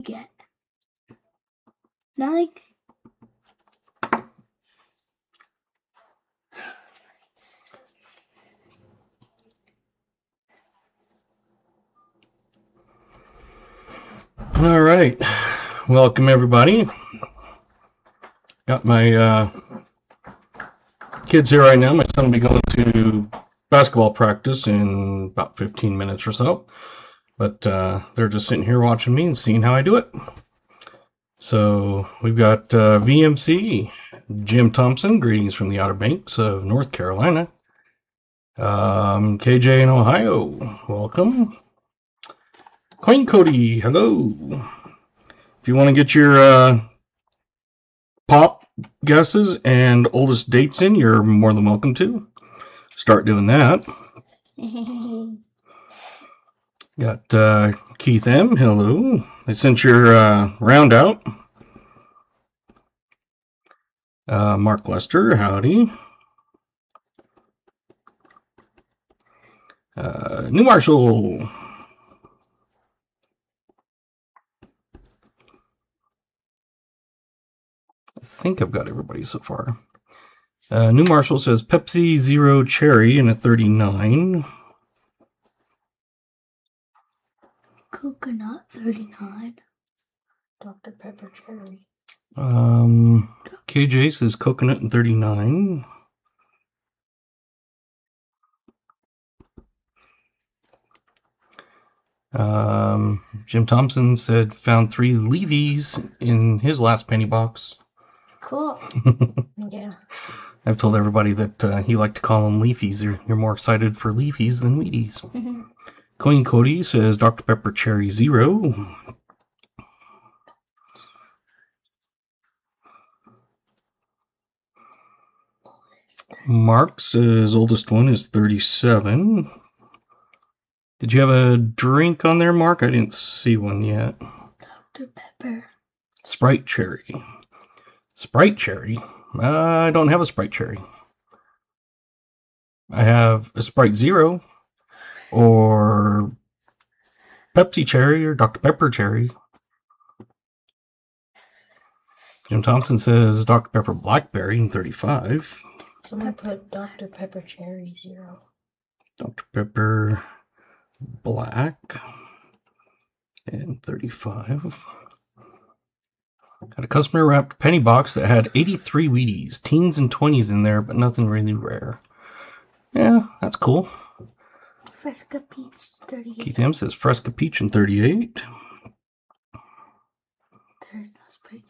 get. Not like. All right, welcome everybody. Got my kids here right now. My son will be going to basketball practice in about 15 minutes or so, but they're just sitting here watching me and seeing how I do it. So we've got VMC, Jim Thompson, greetings from the Outer Banks of North Carolina. KJ in Ohio, welcome. Queen Cody, hello. If you want to get your pop guesses and oldest dates in, you're more than welcome to. Start doing that. Got Keith M, hello. I sent your round out. Mark Lester, howdy. New Marshall. I think I've got everybody so far. New Marshall says Pepsi Zero Cherry in a 39. Coconut 39. Dr. Pepper Cherry. KJ says coconut in 39. Jim Thompson said found 3 Levies in his last penny box. Cool. Yeah. I've told everybody that he liked to call them Leafies. You're more excited for Leafies than Wheaties. Queen Cody says Dr. Pepper Cherry 0. Mark says oldest one is 37. Did you have a drink on there, Mark? I didn't see one yet. Dr. Pepper. Sprite Cherry. Sprite Cherry? I don't have a Sprite Cherry. I have a Sprite Zero, or Pepsi Cherry, or Dr. Pepper Cherry. Jim Thompson says Dr. Pepper Blackberry in 35. Someone put Dr. Pepper Cherry 0. Dr. Pepper Black and 35. Got a customer wrapped penny box that had 83 Wheaties, teens and 20s in there, but nothing really rare. Yeah, that's cool. Fresca Peach 38. Keith M says Fresca Peach in 38. There's no Sprite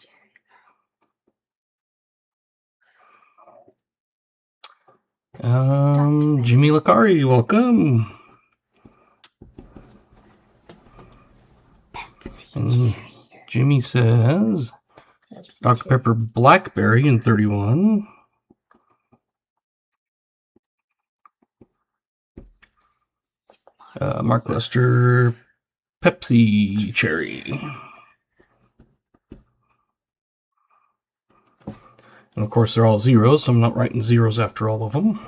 Cherry. Jimmy Lacari, welcome. And Jimmy says Dr. Pepper Blackberry in 31. Mark Lester Pepsi Cherry. And of course they're all zeros, so I'm not writing zeros after all of them.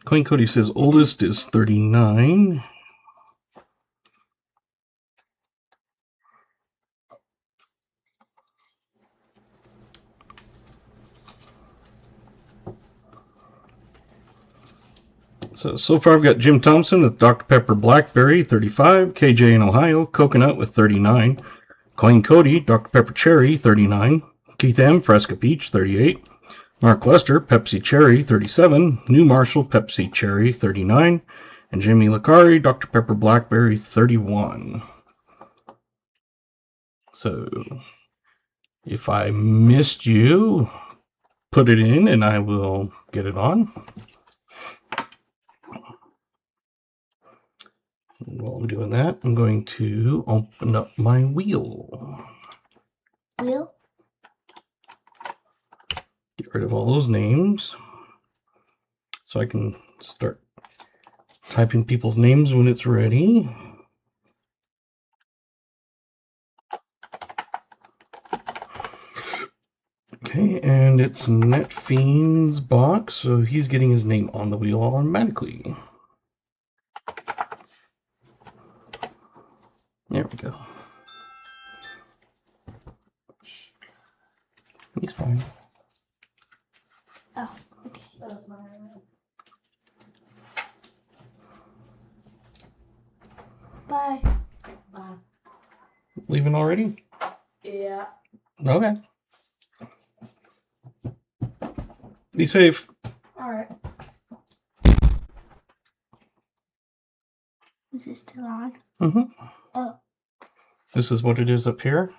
Queen Cody says oldest is 39. So far I've got Jim Thompson with Dr. Pepper Blackberry, 35. KJ in Ohio, Coconut with 39. Queen Cody, Dr. Pepper Cherry, 39. Keith M, Fresca Peach, 38. Mark Lester, Pepsi Cherry, 37. New Marshall, Pepsi Cherry, 39. And Jimmy Lacari, Dr. Pepper Blackberry, 31. So, if I missed you, put it in and I will get it on. While I'm doing that, I'm going to open up my wheel. Wheel? Get rid of all those names so I can start typing people's names when it's ready. Okay, and it's Netfiend's box, so he's getting his name on the wheel automatically. There we go. He's fine. Oh, okay. Bye. Bye. Leaving already? Yeah. Okay. Be safe. Alright. Is it still on? Mm-hmm. Oh. This is what it is up here.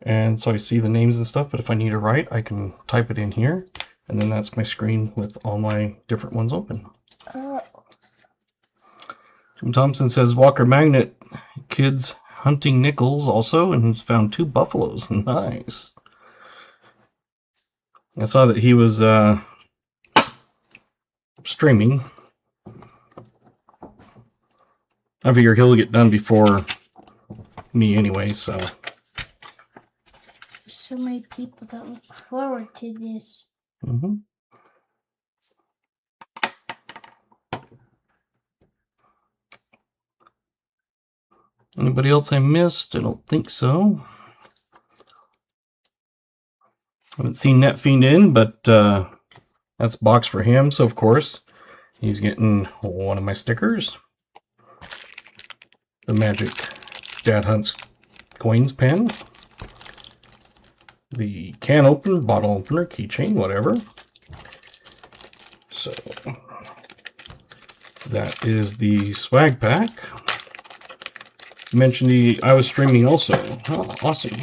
And so I see the names and stuff, but if I need to write, I can type it in here. And then that's my screen with all my different ones open. Oh. Jim Thompson says, Walker Magnet, kids hunting nickels also, and has found 2 buffaloes. Nice. I saw that he was streaming. I figure he'll get done before me anyway, so. So many people that look forward to this. Mm-hmm. Anybody else I missed? I don't think so. Haven't seen Netfiend in, but that's a box for him, so of course he's getting one of my stickers. The Magic Dad Hunts Coins pen. The can opener, bottle opener, keychain, whatever. So that is the swag pack. Mentioned I was streaming also. Oh, awesome.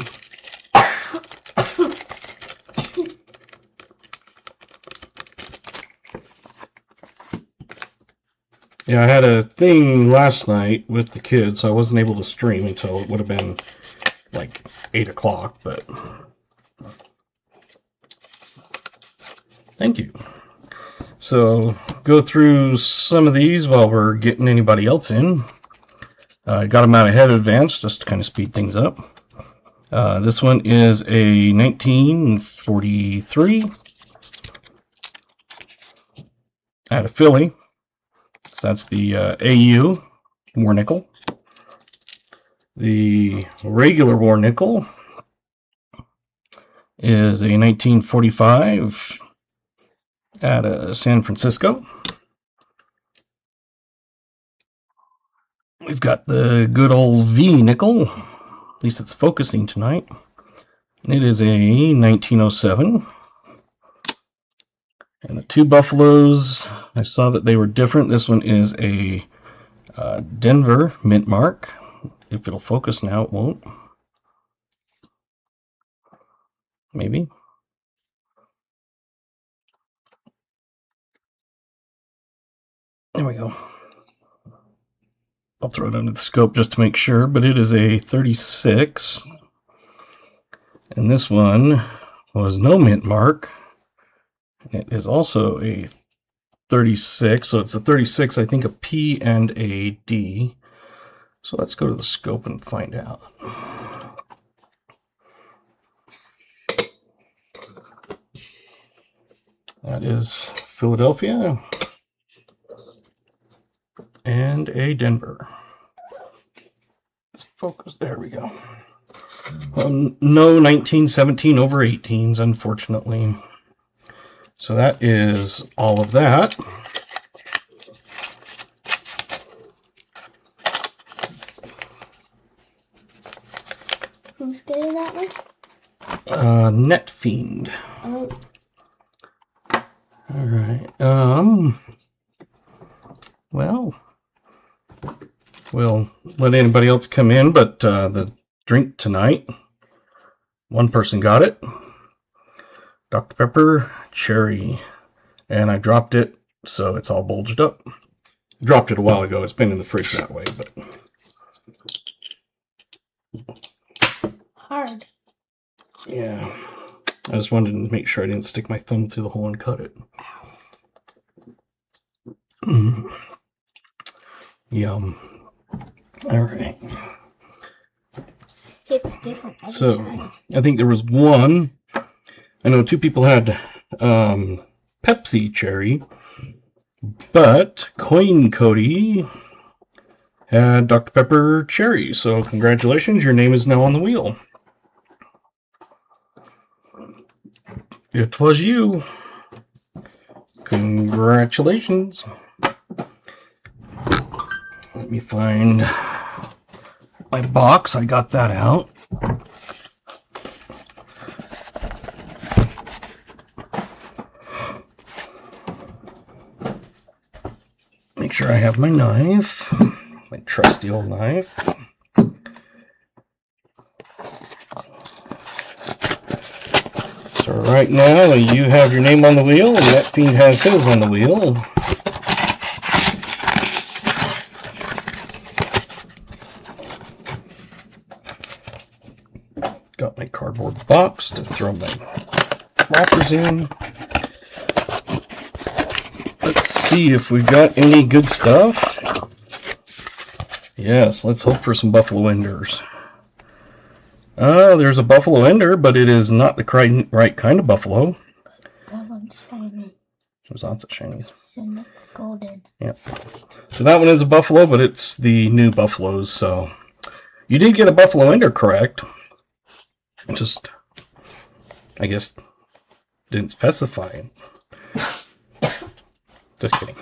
Yeah, I had a thing last night with the kids, so I wasn't able to stream until it would have been like 8 o'clock, but thank you. So go through some of these while we're getting anybody else in. I got them out ahead of advance just to kind of speed things up. This one is a 1943 out of Philly. So that's the AU war nickel. The regular war nickel is a 1945 out of San Francisco. We've got the good old V nickel, at least it's focusing tonight. And it is a 1907. And the 2 buffaloes, I saw that they were different. This one is a Denver mint mark. If it'll focus now, it won't. Maybe. There we go. I'll throw it under the scope just to make sure, but it is a 36. And this one was no mint mark. It is also a 36, so it's a 36, I think a P and a D. So let's go to the scope and find out. That is Philadelphia and a Denver. Let's focus, there we go. No 1917 over 18s, unfortunately. So that is all of that. Who's getting that one? Netfiend. Oh. All right. Well, we'll let anybody else come in, but the drink tonight, one person got it. Dr. Pepper cherry, and I dropped it, so it's all bulged up. Dropped it a while ago. It's been in the fridge that way, but Hard. yeah. I just wanted to make sure I didn't stick my thumb through the hole and cut it. Yum. All right. It's different every So time. I think there was one. I know 2 people had Pepsi cherry, but Coin Cody had Dr. Pepper Cherry. So congratulations, your name is now on the wheel. It was you. Congratulations. Let me find my box. I got that out. Make sure I have my knife, my trusty old knife. So right now you have your name on the wheel, and Netfiend has his on the wheel. Got my cardboard box to throw my wrappers in. Let's see if we got any good stuff. Yes, let's hope for some buffalo enders. There's a buffalo ender, but it is not the right kind of buffalo. That one's shiny. There's lots of shinies. So it's golden. Yep. So that one is a buffalo, but it's the new buffaloes. So you did get a buffalo ender correct. Just, I guess, didn't specify. Just kidding.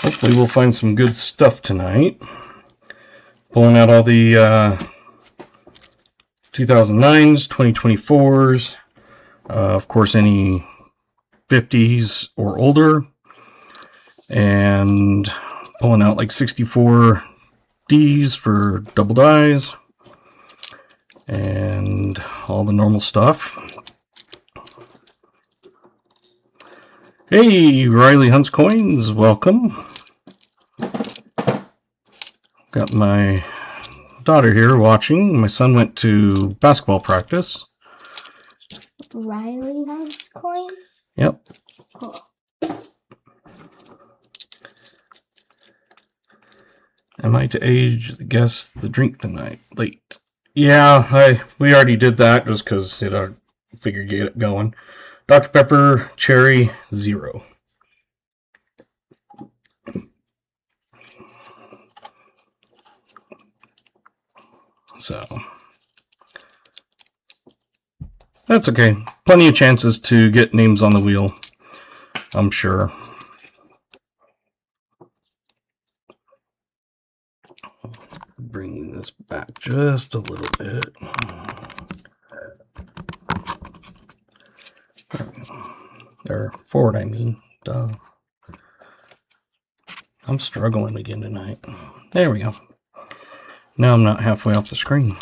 Hopefully we'll find some good stuff tonight. Pulling out all the 2009s, 2024s, of course any 50s or older, and pulling out like 64 Ds for double dies, and all the normal stuff. Hey, Riley Hunts Coins, welcome. Got my daughter here watching. My son went to basketball practice. Riley has coins? Yep. Cool. Am I to age guess the drink tonight? Late. Yeah, we already did that just because I figured get it going. Dr. Pepper Cherry 0. So that's okay. Plenty of chances to get names on the wheel, I'm sure. Bring this back just a little bit. Or forward, I mean. Duh. I'm struggling again tonight. There we go. Now I'm not halfway off the screen.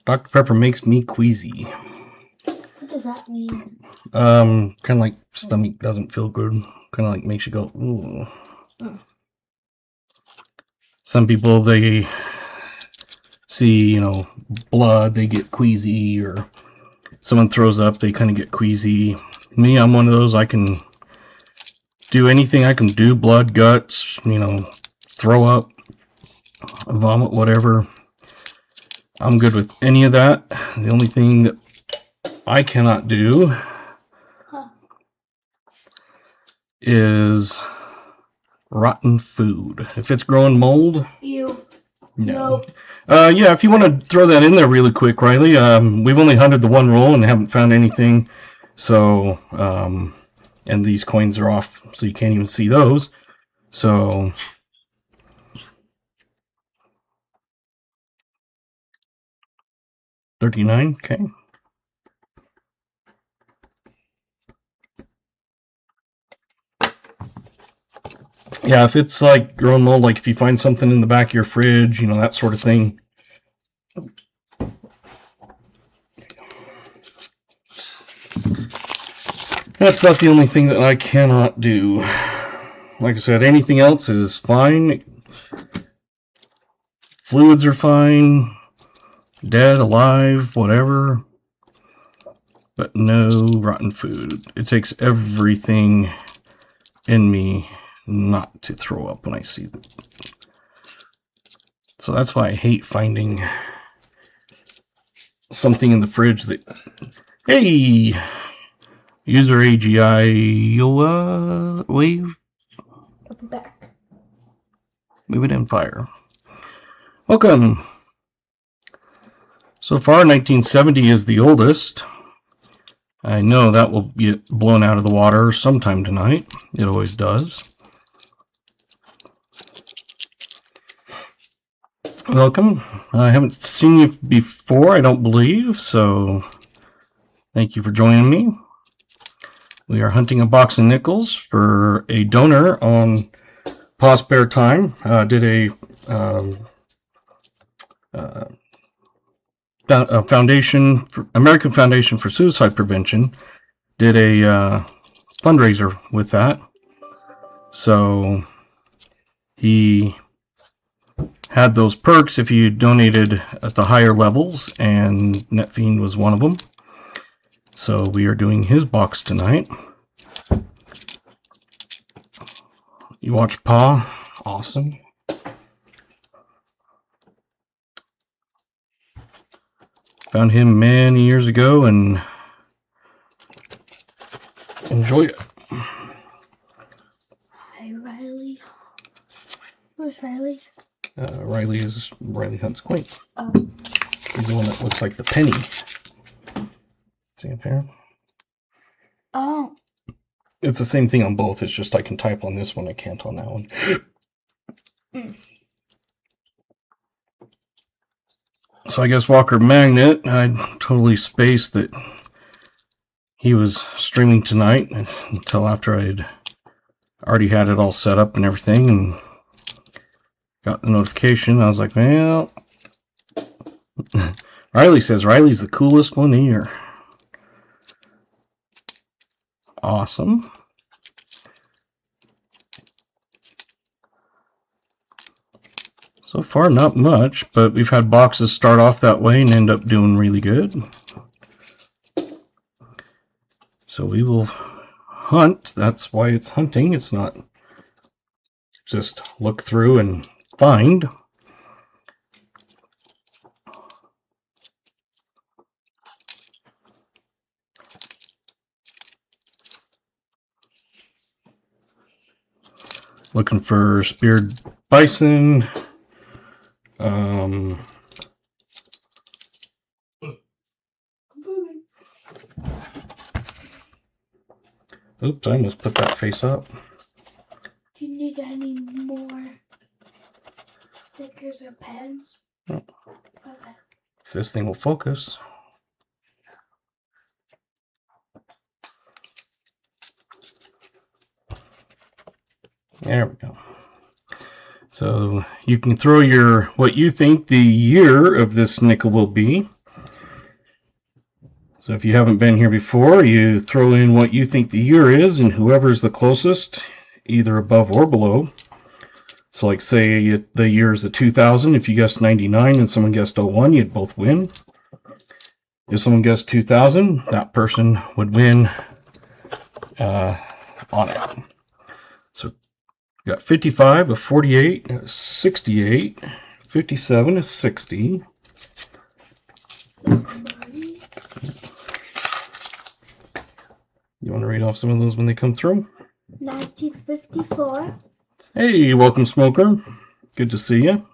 Dr. Pepper makes me queasy. What does that mean? Kind of like stomach doesn't feel good. Kind of like makes you go, ooh. Some people, they see, blood, they get queasy, or someone throws up, they kind of get queasy. Me, I'm one of those. I can do anything I can do, blood, guts, throw up, vomit, whatever. I'm good with any of that. The only thing that I cannot do is rotten food. If it's growing mold, no. Yeah, if you want to throw that in there really quick, Riley. We've only hunted the one roll and haven't found anything. So, and these coins are off, so you can't even see those. So, $39, okay. Yeah, if it's like growing mold, like if you find something in the back of your fridge, that sort of thing. That's about the only thing that I cannot do. Like I said, anything else is fine. Fluids are fine. Dead, alive, whatever. But no rotten food. It takes everything in me not to throw up when I see So that's why I hate finding something in the fridge that, hey, user AGI, wave, I'll be back. move it in fire. Welcome. So far, 1970 is the oldest. I know that will get blown out of the water sometime tonight. It always does. Welcome. I haven't seen you before, I don't believe, so thank you for joining me. We are hunting a box of nickels for a donor on Paw Spare Time. Did a foundation, American Foundation for Suicide Prevention, did a fundraiser with that. So he had those perks if you donated at the higher levels, and Netfiend was one of them. So we are doing his box tonight. You watch Paw? Awesome. Found him many years ago and enjoy it. Hi, Riley. Where's Riley? Riley hunts quaint. Oh. He's the one that looks like the penny. See up here? Oh. It's the same thing on both. It's just I can type on this one. I can't on that one. So I guess Walker Magnet, I totally spaced that he was streaming tonight until after I had already had it all set up and everything, and got the notification. I was like, well, Riley says Riley's the coolest one here. Awesome. So far, not much, but we've had boxes start off that way and end up doing really good. So we will hunt. That's why it's hunting. It's not just look through and find. Looking for speared bison. Oops, I almost put that face up. Do you need any more stickers or pens? No. Okay. If this thing will focus. There we go. So you can throw your what you think the year of this nickel will be. So if you haven't been here before, you throw in what you think the year is, and whoever's the closest, either above or below. So like say the year is the 2000, if you guessed 99 and someone guessed 01, you'd both win. If someone guessed 2000, that person would win on it. So we got 55, a 48, a 68, 57, a 60. You want to read off some of those when they come through? 1954. Hey, welcome, Smoker. Good to see you.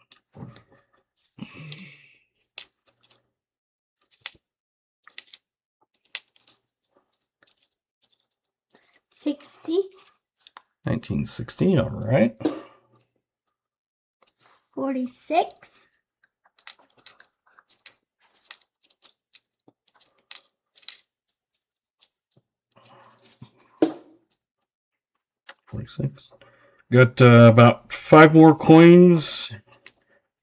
'60. 1960, all right. 46. 46. Got about 5 more coins,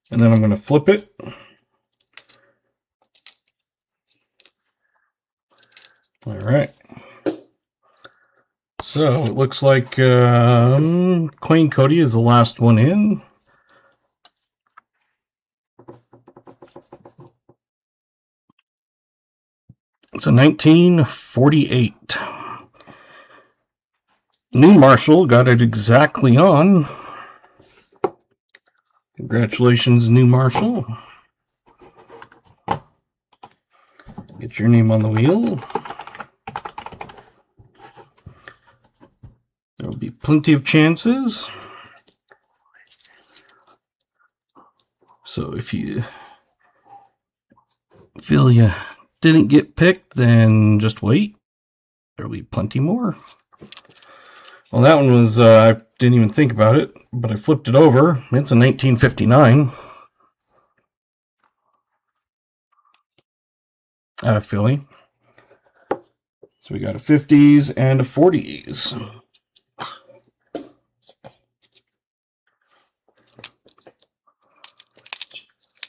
and then I'm going to flip it. All right. So it looks like Queen Cody is the last one in. It's a 1948. New Marshall got it exactly on. Congratulations, new Marshal. Get your name on the wheel. There will be plenty of chances. So if you feel you didn't get picked, then just wait. There will be plenty more. Well, that one was, I didn't even think about it, but I flipped it over. It's a 1959 out of Philly. So we got a 50s and a 40s.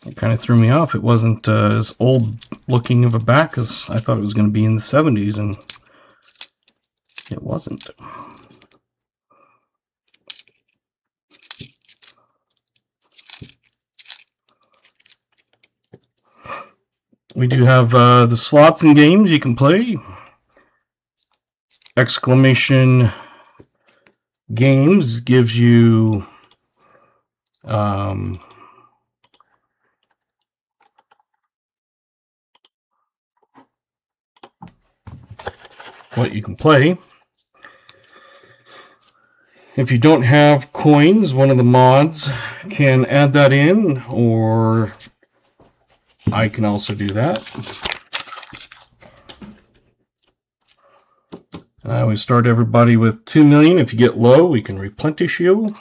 It kind of threw me off. It wasn't as old looking of a back as I thought it was going to be in the 70s, and it wasn't. We do have the slots and games you can play. Exclamation games gives you what you can play. If you don't have coins, one of the mods can add that in, or I can also do that. I always start everybody with 2 million. If you get low, we can replenish you.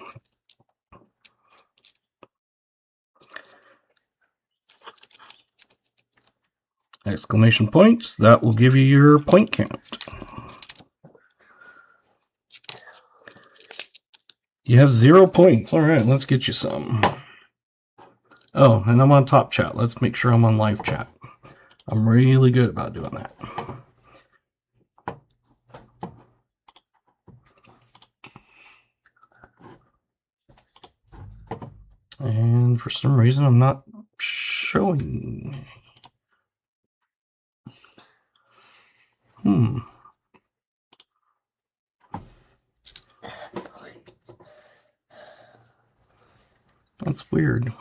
Exclamation points, that will give you your point count. You have 0 points. All right, let's get you some. Oh, and I'm on top chat. Let's make sure I'm on live chat. I'm really good about doing that. And for some reason, I'm not showing. That's weird.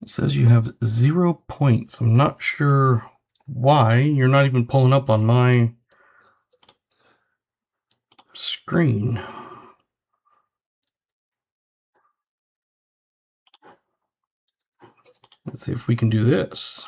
It says you have 0 points. I'm not sure why. You're not even pulling up on my screen. Let's see if we can do this.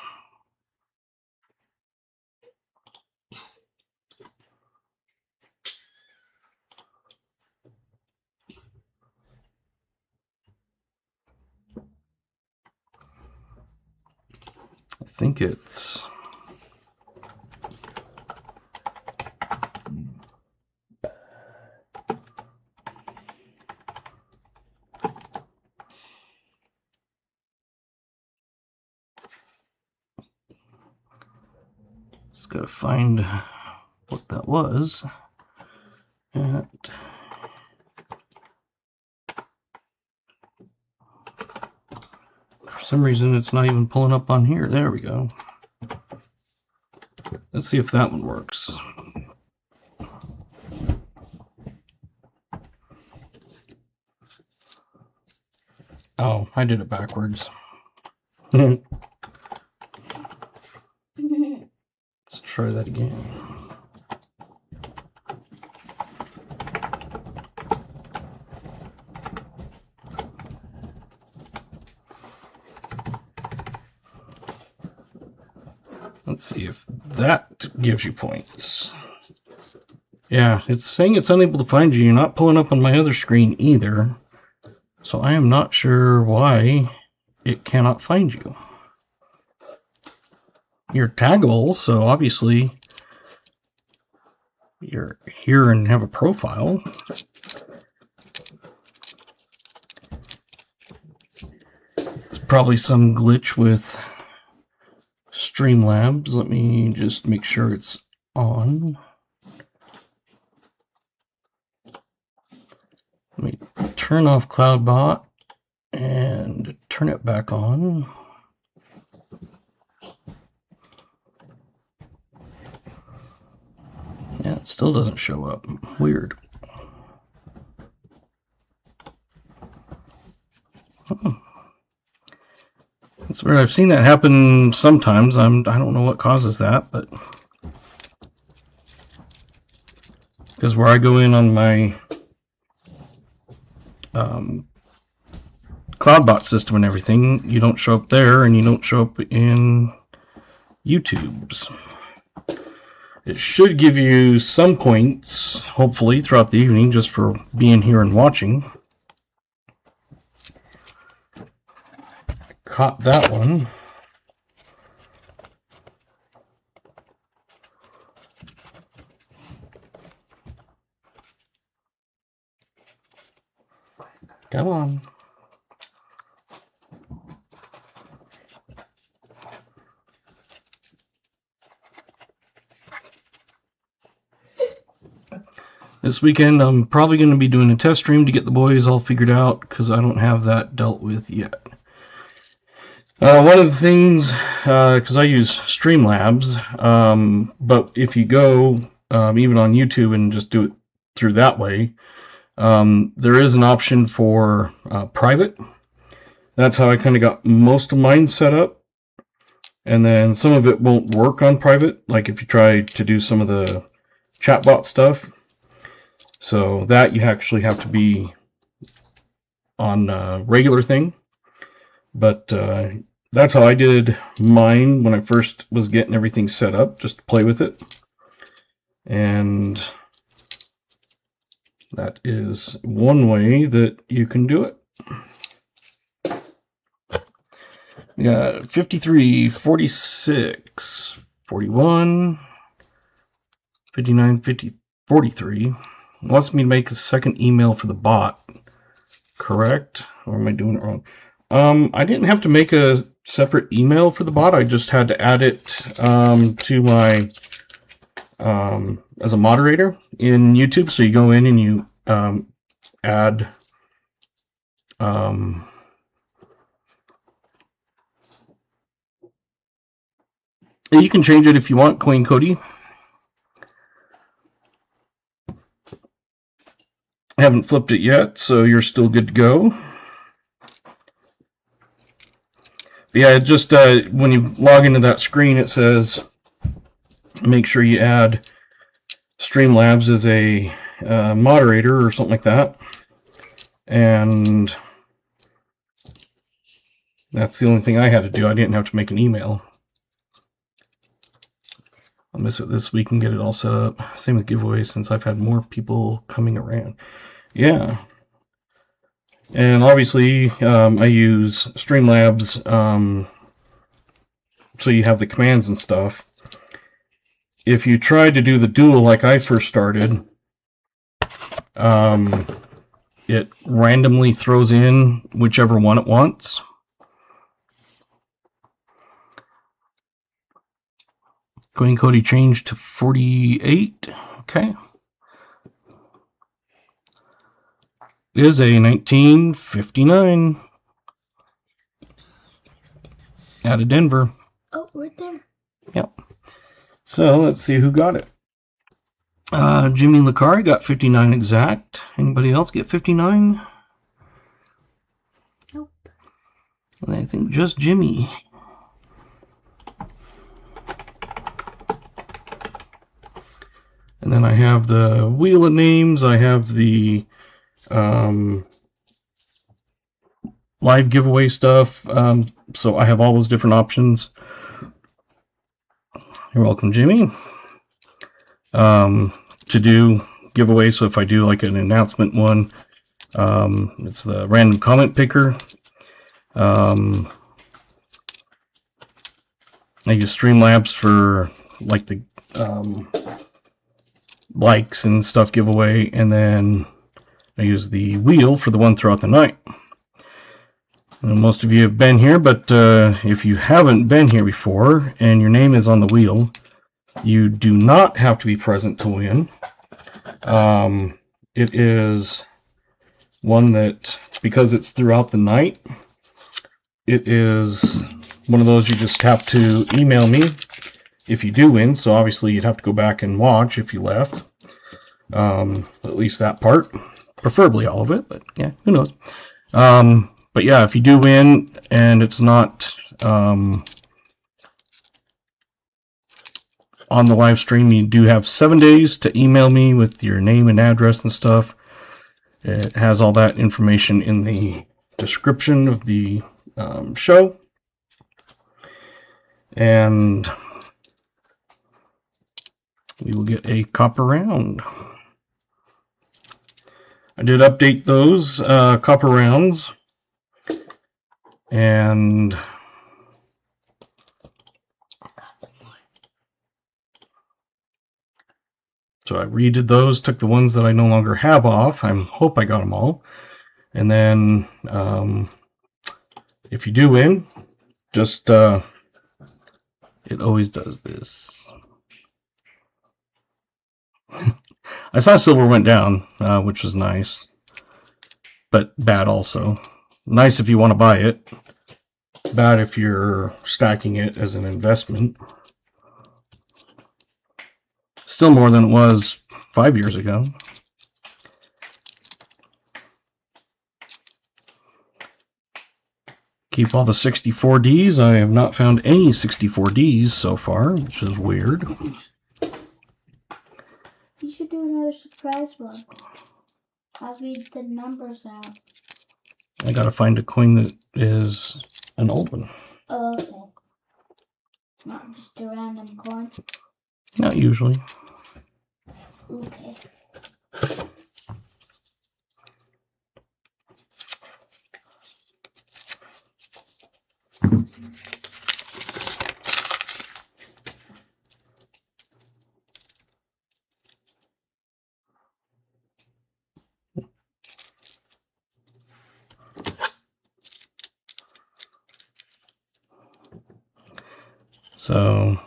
I think it's just gotta find what that was. And for some reason, it's not even pulling up on here. There we go. Let's see if that one works. Oh, I did it backwards. Let's try that again. Let's see if that gives you points. Yeah, it's saying it's unable to find you. You're not pulling up on my other screen either. So I am not sure why it cannot find you. You're taggable, so obviously you're here and have a profile. It's probably some glitch with Streamlabs. Let me just make sure it's on. Let me turn off CloudBot and turn it back on. Yeah, it still doesn't show up. Weird. That's where I've seen that happen sometimes. I don't know what causes that, but because where I go in on my CloudBot system and everything, you don't show up there, and you don't show up in YouTube's. It should give you some points, hopefully, throughout the evening, just for being here and watching. Caught that one. Come on. This weekend, I'm probably going to be doing a test stream to get the boys all figured out, because I don't have that dealt with yet. One of the things, because I use Streamlabs, but if you go even on YouTube and just do it through that way, there is an option for private. That's how I kind of got most of mine set up. And then some of it won't work on private, like if you try to do some of the chatbot stuff. So that you actually have to be on a regular thing. But that's how I did mine when I first was getting everything set up, just to play with it. And that is one way that you can do it. We got 53, 46, 41, 59, 50, 43. It wants me to make a second email for the bot. Correct? Or am I doing it wrong? I didn't have to make a separate email for the bot. I just had to add it to my as a moderator in YouTube. So you go in and you add you can change it if you want, Queen Cody. I haven't flipped it yet, so you're still good to go. But yeah, just when you log into that screen, it says make sure you add Streamlabs as a moderator or something like that. And that's the only thing I had to do. I didn't have to make an email. I'll miss it this week and get it all set up. Same with giveaways, since I've had more people coming around. Yeah. And obviously, I use Streamlabs, so you have the commands and stuff. If you try to do the dual like I first started, it randomly throws in whichever one it wants. Queen Cody changed to 48. Okay. It is a 1959 out of Denver. Oh, right there. Yep. So let's see who got it. Jimmy Licari got 59 exact. Anybody else get 59? Nope. I think just Jimmy. And then I have the wheel of names. I have the live giveaway stuff. So I have all those different options. You're welcome, Jimmy. To do giveaway, so if I do like an announcement one, it's the random comment picker. I use Streamlabs for like the likes and stuff giveaway, and then I use the wheel for the one throughout the night. And most of you have been here, but if you haven't been here before and your name is on the wheel, you do not have to be present to win. It is one that, because it's throughout the night, it is one of those you just have to email me if you do win. So obviously you'd have to go back and watch if you left. At least that part. Preferably all of it, but yeah, who knows. But yeah, if you do win and it's not on the live stream, you do have 7 days to email me with your name and address and stuff. It has all that information in the description of the show. And you will get a copper round. I did update those copper rounds. And so I redid those, took the ones that I no longer have off. I hope I got them all. And then if you do win, just it always does this. I saw silver went down, which was nice, but bad also. Nice if you want to buy it, bad if you're stacking it as an investment. Still more than it was 5 years ago. Keep all the 64Ds. I have not found any 64Ds so far, which is weird. You should do another surprise one. I'll read the numbers out. I gotta find a coin that is an old one. Oh, okay. Not just a random coin. Not usually. Okay. So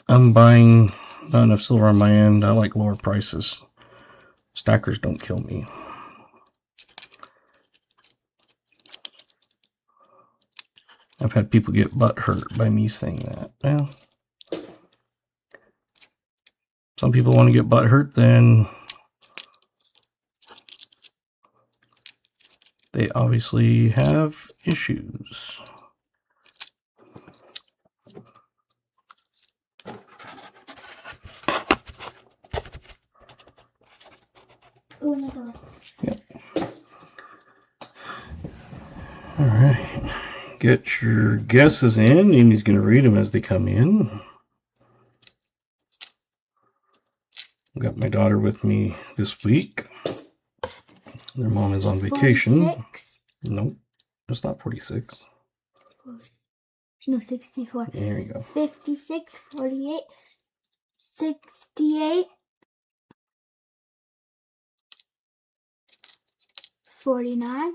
I'm buying not enough silver on my end. I like lower prices. Stackers don't kill me. I've had people get butt hurt by me saying that. Well, some people want to get butt hurt, then they obviously have issues. Oh, another one. Yep. All right. Get your guesses in. Amy's going to read them as they come in. I've got my daughter with me this week. Their mom is on vacation. 46? Nope, it's not 46. No, 64. There you go. 56, 48, 68, 49,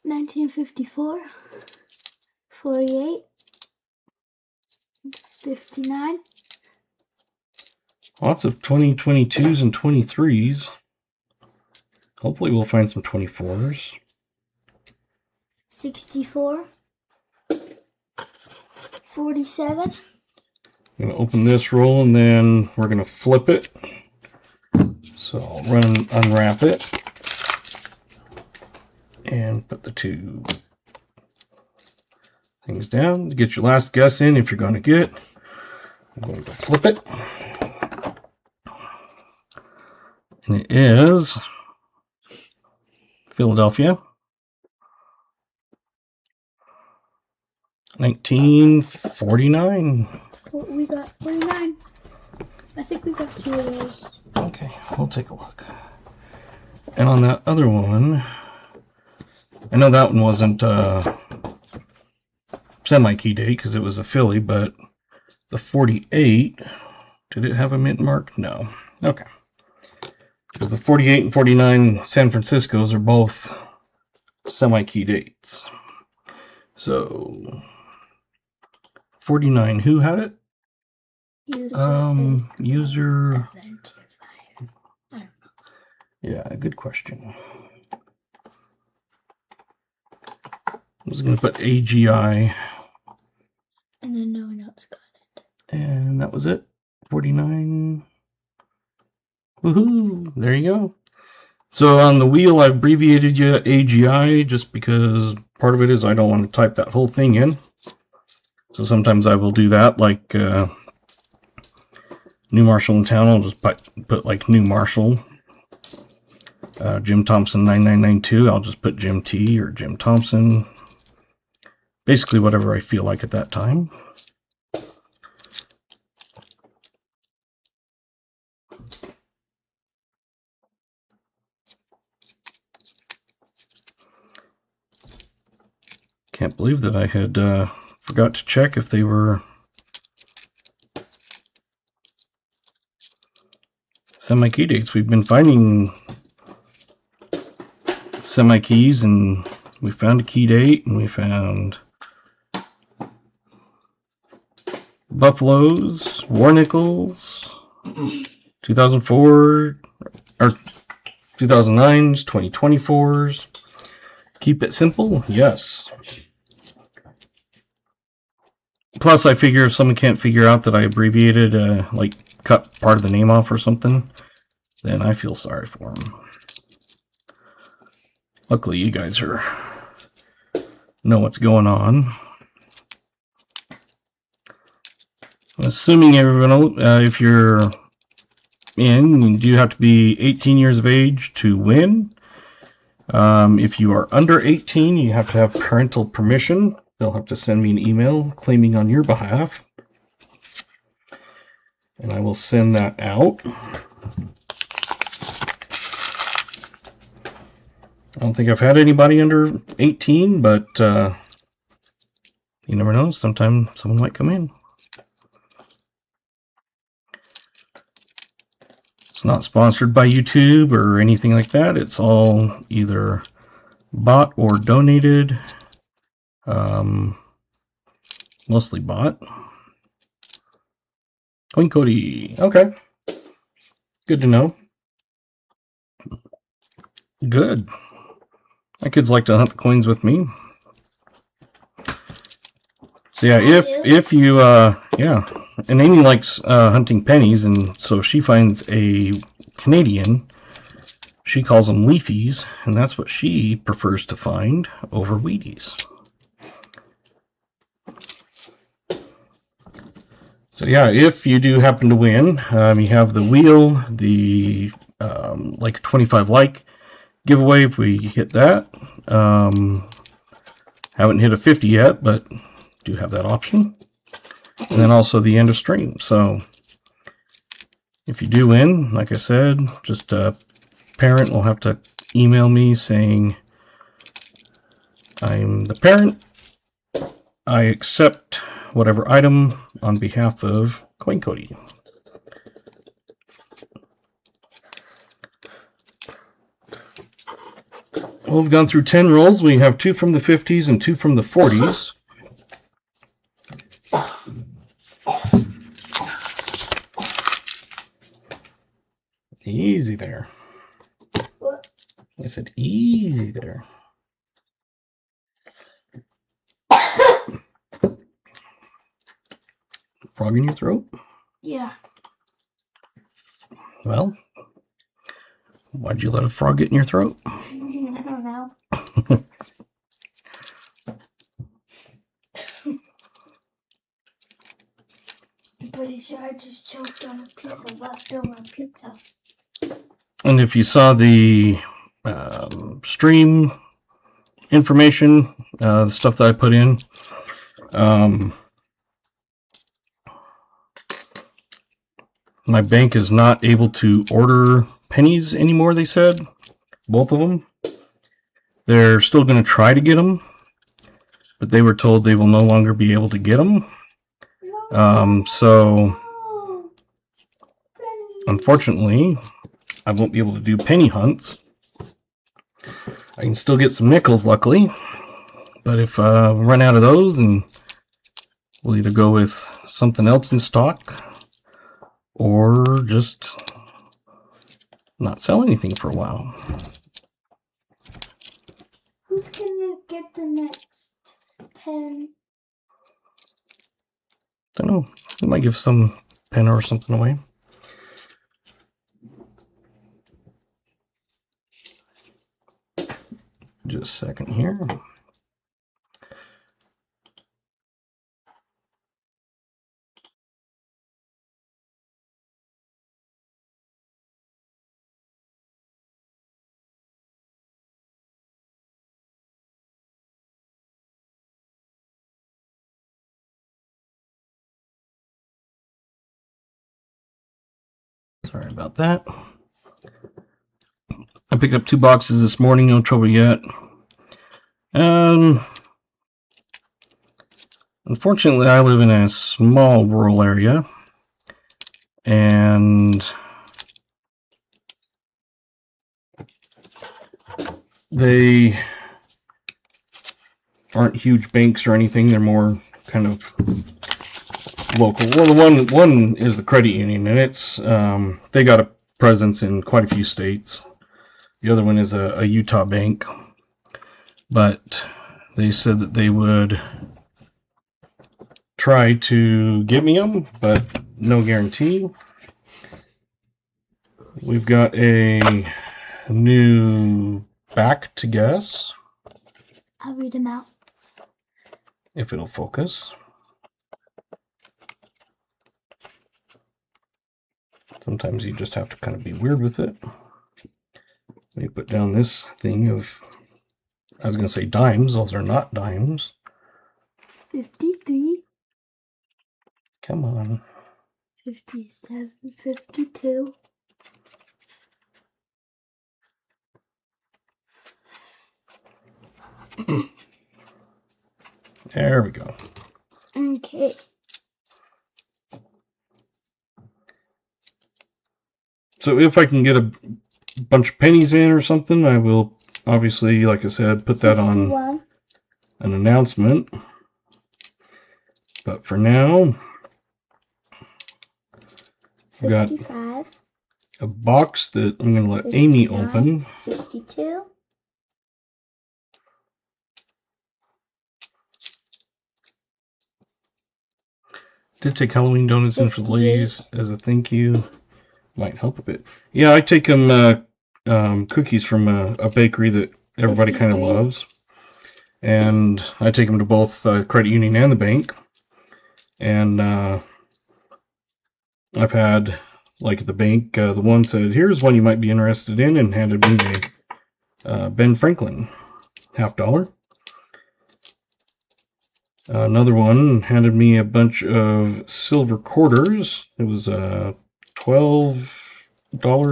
1954, 48, 59. Lots of 2022s and 23s. Hopefully we'll find some 24s. 64, 47. I'm going to open this roll and then we're going to flip it. So I'll unwrap it and put the two things down to get your last guess in if you're going to get. I'm going to flip it. And it is Philadelphia. 1949. We got 49. I think we got 2 of those. Okay, we'll take a look. And on that other one, I know that one wasn't semi-key date because it was a Philly, but the 48, did it have a mint mark? No. Okay. Because the 48 and 49 San Francisco's are both semi-key dates. So 49, who had it? User. Yeah, good question. I was going to put AGI. And then no one else got it. And that was it. 49. Woohoo! There you go. So on the wheel, I abbreviated you AGI just because part of it is I don't want to type that whole thing in. So sometimes I will do that, like new marshal in town. I'll just put like new marshal. Jim Thompson 9992. I'll just put Jim T or Jim Thompson. Basically whatever I feel like at that time. Can't believe that I had forgot to check if they were semi-key dates. We've been finding semi-keys, and we found a key date, and we found Buffaloes, War Nickels, 2004, or 2009s, 2024s. Keep it simple? Yes. Plus, I figure if someone can't figure out that I abbreviated, like cut part of the name off or something, then I feel sorry for them. Luckily, you guys know what's going on. Assuming everyone, if you're in, you do have to be 18 years of age to win. If you are under 18, you have to have parental permission. They'll have to send me an email claiming on your behalf, and I will send that out. I don't think I've had anybody under 18, but you never know. Sometime someone might come in. It's not sponsored by YouTube or anything like that. It's all either bought or donated. Mostly bought. Coin Cody. Okay. Good to know. Good. My kids like to hunt the coins with me. So yeah, if you yeah, and Amy likes hunting pennies, and so she finds a Canadian. She calls them leafies, and that's what she prefers to find over Wheaties. So yeah, if you do happen to win, you have the wheel, the like 25 like giveaway if we hit that. Haven't hit a 50 yet, but do have that option. And then also the end of stream. So if you do win, like I said, just a parent will have to email me saying, I'm the parent. I accept whatever item on behalf of Coin Cody. Well, we've gone through 10 rolls. We have 2 from the 50s and 2 from the 40s. Easy there. What? I said easy there. Frog in your throat? Yeah. Well, why'd you let a frog get in your throat? I don't know. I'm pretty sure I just choked on a piece of leftover pizza. And if you saw the stream information, the stuff that I put in, my bank is not able to order pennies anymore, they said. Both of them. They're still going to try to get them, but they were told they will no longer be able to get them. So, unfortunately, I won't be able to do penny hunts. I can still get some nickels, luckily. But if I run out of those, then we'll either go with something else in stock or just not sell anything for a while. Who's gonna get the next pen? I don't know. We might give some pen or something away. Just a second here. Sorry about that. I picked up 2 boxes this morning, no trouble yet. Unfortunately, I live in a small rural area, and they aren't huge banks or anything. They're more kind of local. Well, the one is the credit union, and it's they got a presence in quite a few states. The other one is a Utah bank, but they said that they would try to get me them, but no guarantee. We've got a new back to guess. I'll read them out. If it'll focus. Sometimes you just have to kind of be weird with it. Let me put down this thing of, I was going to say dimes. Those are not dimes. 53. Come on. 57, 52. There we go. Okay. So if I can get a bunch of pennies in or something, I will obviously, like I said, put that 61. on an announcement. But for now, I've got 55. a box that I'm going to let Amy 59, open. 62. Did take Halloween donuts in for the 58. ladies as a thank you. Might help a bit. Yeah, I take them cookies from a bakery that everybody kind of 53. loves. And I take them to both credit union and the bank. And I've had, like at the bank, the one said, here's one you might be interested in, and handed me a Ben Franklin $50. Another one handed me a bunch of silver quarters. It was $12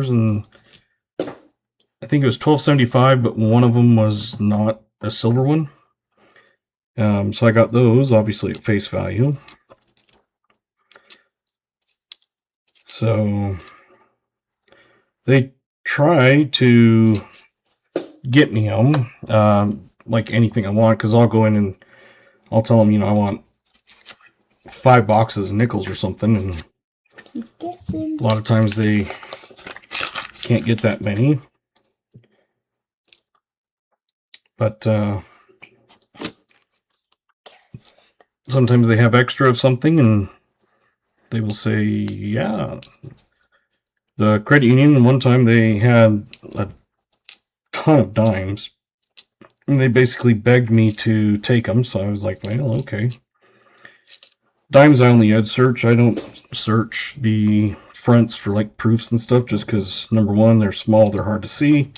and I think it was $12.75, but one of them was not a silver one. So I got those, obviously at face value. So they try to get me them, like anything I want, because I'll go in and I'll tell them, I want 5 boxes of nickels or something, and Keep guessing. a lot of times they can't get that many. But sometimes they have extra of something, and they will say, yeah. The credit union, one time they had a ton of dimes, and they basically begged me to take them, so I was like, well, okay. Dimes I only had search. I don't search the fronts for like proofs and stuff, just because, number one, they're small, they're hard to see.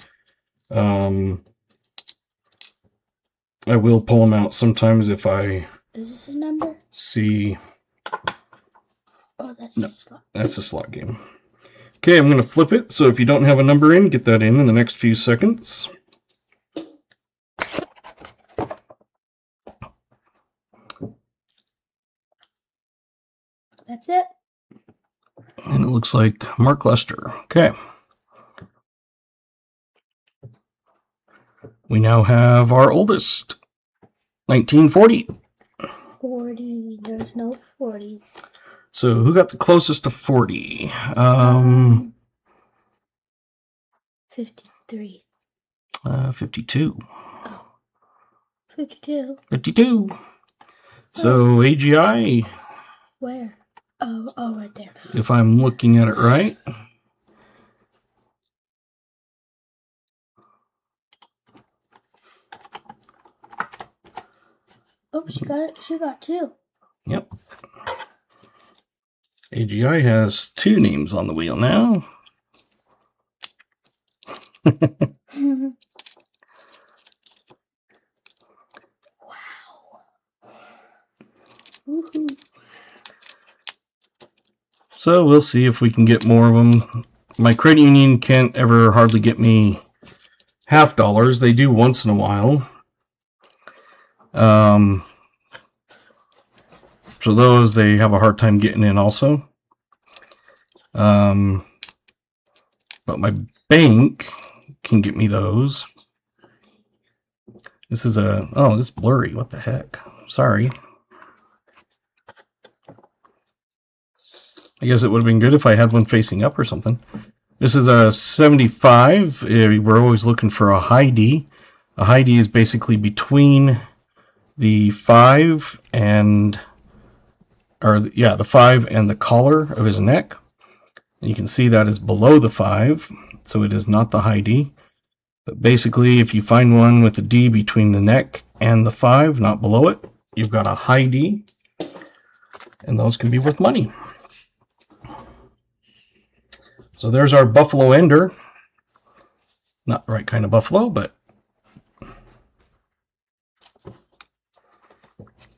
I will pull them out sometimes if I Is this a number? see. Oh, that's No. a slot. That's a slot game. Okay, I'm going to flip it, so if you don't have a number in, get that in the next few seconds. That's it. And it looks like Mark Lester. Okay. We now have our oldest, 1940. 40. There's no 40s. So who got the closest to 40? 53. 52. Oh. 52. 52. So AGI, Where? Oh, right there. if I'm looking at it right. Oh, she got it. She got 2. Yep. AGI has 2 names on the wheel now. Wow. Woohoo. So we'll see if we can get more of them. My credit union can't ever hardly get me $50. They do once in a while. So those, they have a hard time getting in also. But my bank can get me those. This is oh, this is blurry. What the heck? Sorry. I guess it would have been good if I had one facing up or something. This is a 75. We're always looking for a high D. A high D is basically between the 5 and, the 5 and the collar of his neck. And you can see that is below the 5, so it is not the high D. But basically, if you find one with a D between the neck and the 5, not below it, you've got a high D. And those can be worth money. So there's our buffalo ender. Not the right kind of buffalo, but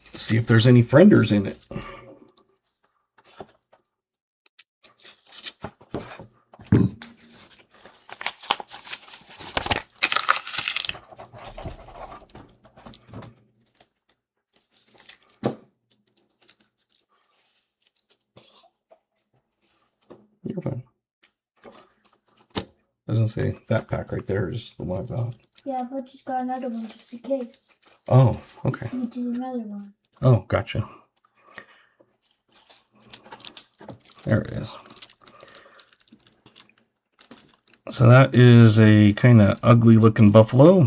let's see if there's any frienders in it. You're fine. Doesn't say that pack right there is the one I got. Yeah, but just got another one just in case. Oh, okay. You do another one. Oh, gotcha. There it is. So that is a kind of ugly looking buffalo.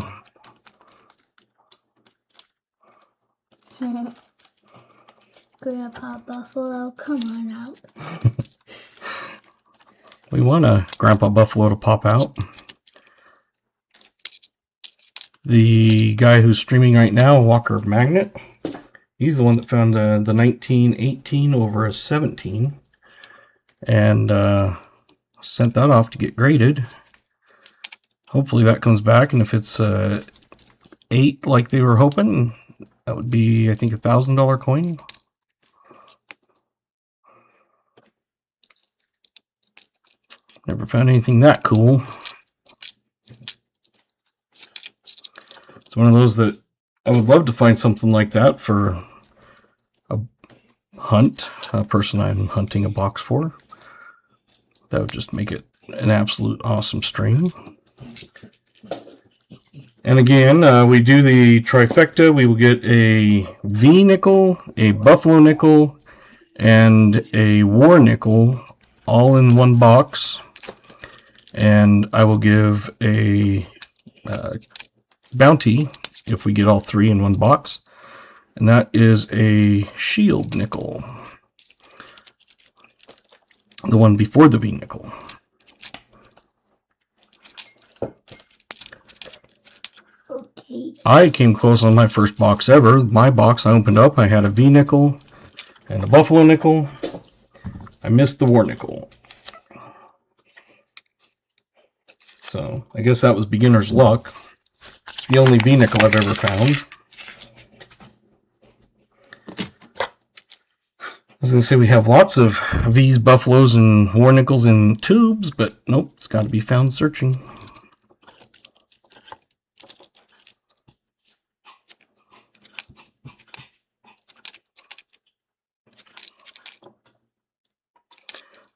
Grandpa Buffalo, come on out. We want a Grandpa Buffalo to pop out. The guy who's streaming right now, Walker Magnet, he's the one that found the 1918 over a 17 and sent that off to get graded. Hopefully that comes back, and if it's 8 like they were hoping, that would be, I think, $1,000 coin. Never found anything that cool. It's one of those that I would love to find something like that for a hunt, a person I'm hunting a box for. That would just make it an absolute awesome stream. And again, we do the trifecta. We will get a V nickel, a buffalo nickel, and a war nickel all in one box. And I will give a bounty if we get all 3 in one box. And that is a shield nickel. The one before the V nickel. Okay. I came close on my first box ever. My box I opened up, I had a V nickel and a buffalo nickel. I missed the war nickel. So I guess that was beginner's luck. It's the only V nickel I've ever found. I was going to say we have lots of V's, buffaloes, and war nickels in tubes, but nope, it's got to be found searching.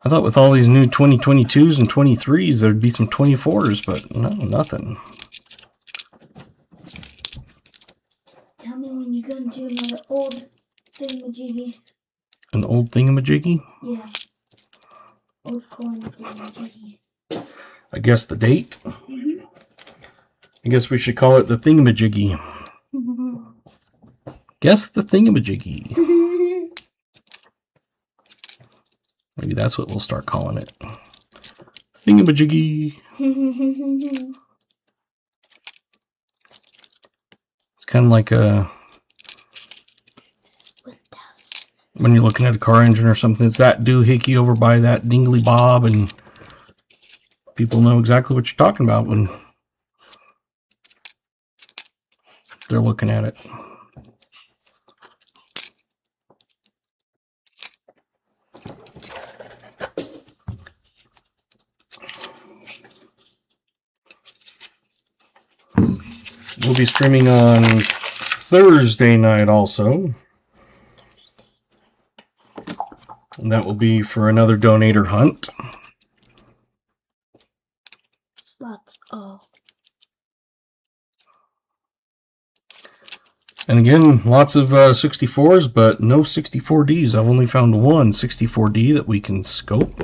I thought with all these new 2022s and 23s there'd be some 24s, but no, nothing. Tell me when you're going to do another old thingamajiggy. An old thingamajiggy? Yeah. Old coin thingamajiggy. I guess the date? Mm-hmm. I guess we should call it the thingamajiggy. Guess the thingamajiggy. Maybe that's what we'll start calling it. Thingamajiggy. It's kind of like a when you're looking at a car engine or something. It's that doohickey over by that dingly bob, and people know exactly what you're talking about when they're looking at it. We'll be streaming on Thursday night also. And that will be for another donator hunt. Slots. Oh. And again, lots of 64s, but no 64Ds. I've only found one 64D that we can scope.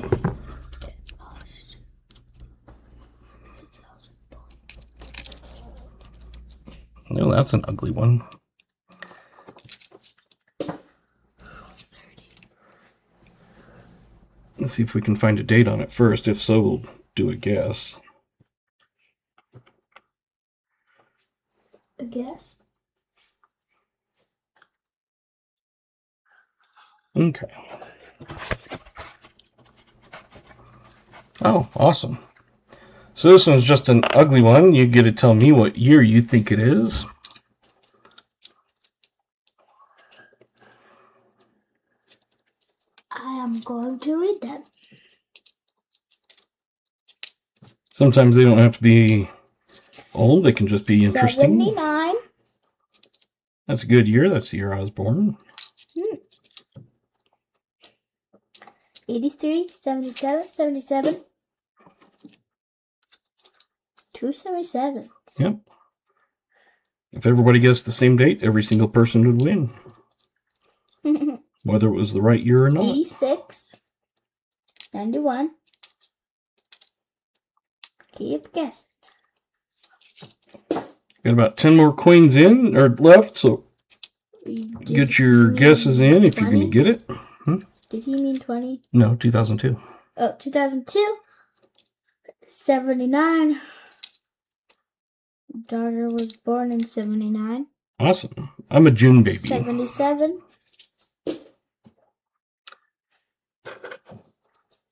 Oh, that's an ugly one. Let's see if we can find a date on it first. If so, we'll do a guess. A guess? Okay. Oh, awesome. So this one's just an ugly one. You get to tell me what year you think it is. I am going to read them. Sometimes they don't have to be old. They can just be interesting. 79. That's a good year. That's the year I was born. 83, 77, 77. 277. Yep. If everybody guessed the same date, every single person would win. Whether it was the right year or not. 86. 91. Keep guessing. Got about 10 more coins in or left, so get your guesses in if you're going to get it. Did he mean 20? No, 2002. Oh, 2002. 79. Daughter was born in 79. Awesome. I'm a June baby. 77.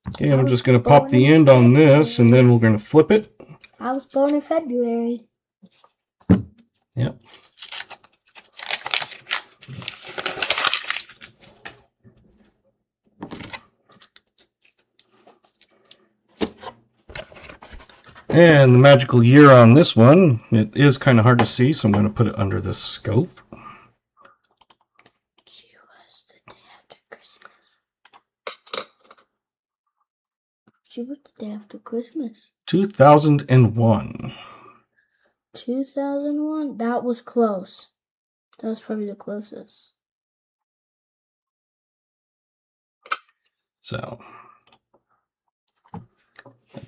Okay, I'm just going to pop the end on this, and then we're going to flip it. I was born in February. Yep. And the magical year on this one, it is kind of hard to see, so I'm going to put it under the scope. She was the day after Christmas. She was the day after Christmas. 2001. 2001? That was close. That was probably the closest. So,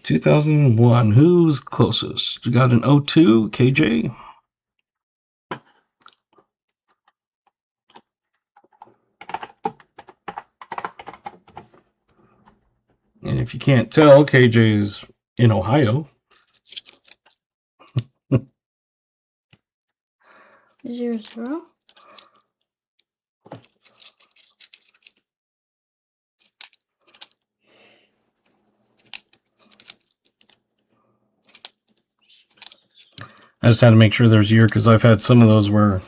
2001. Who's closest? We got an 02, KJ. And if you can't tell, KJ's in Ohio. 00. I just had to make sure there's a year because I've had some of those where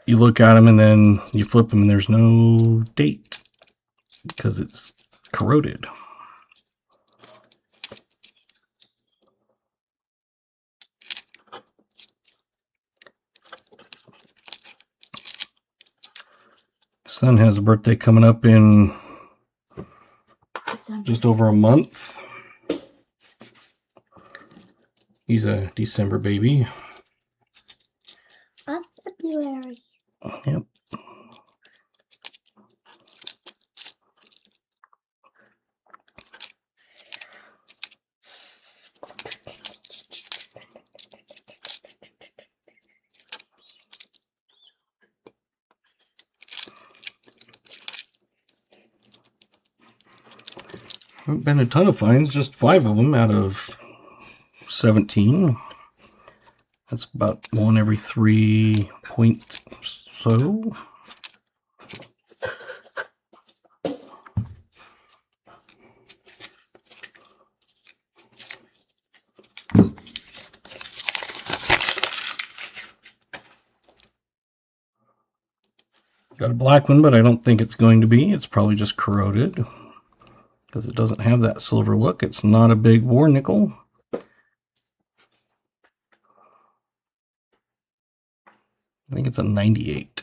you look at them and then you flip them and there's no date because it's corroded. Son has a birthday coming up in December. just over a month. He's a December baby. I'm February. Yep. Haven't been a ton of finds, just 5 of them out of 17. That's about one every 3 point so. Got a black one, but I don't think it's going to be. It's probably just corroded because it doesn't have that silver look. It's not a big war nickel. I think it's a 98.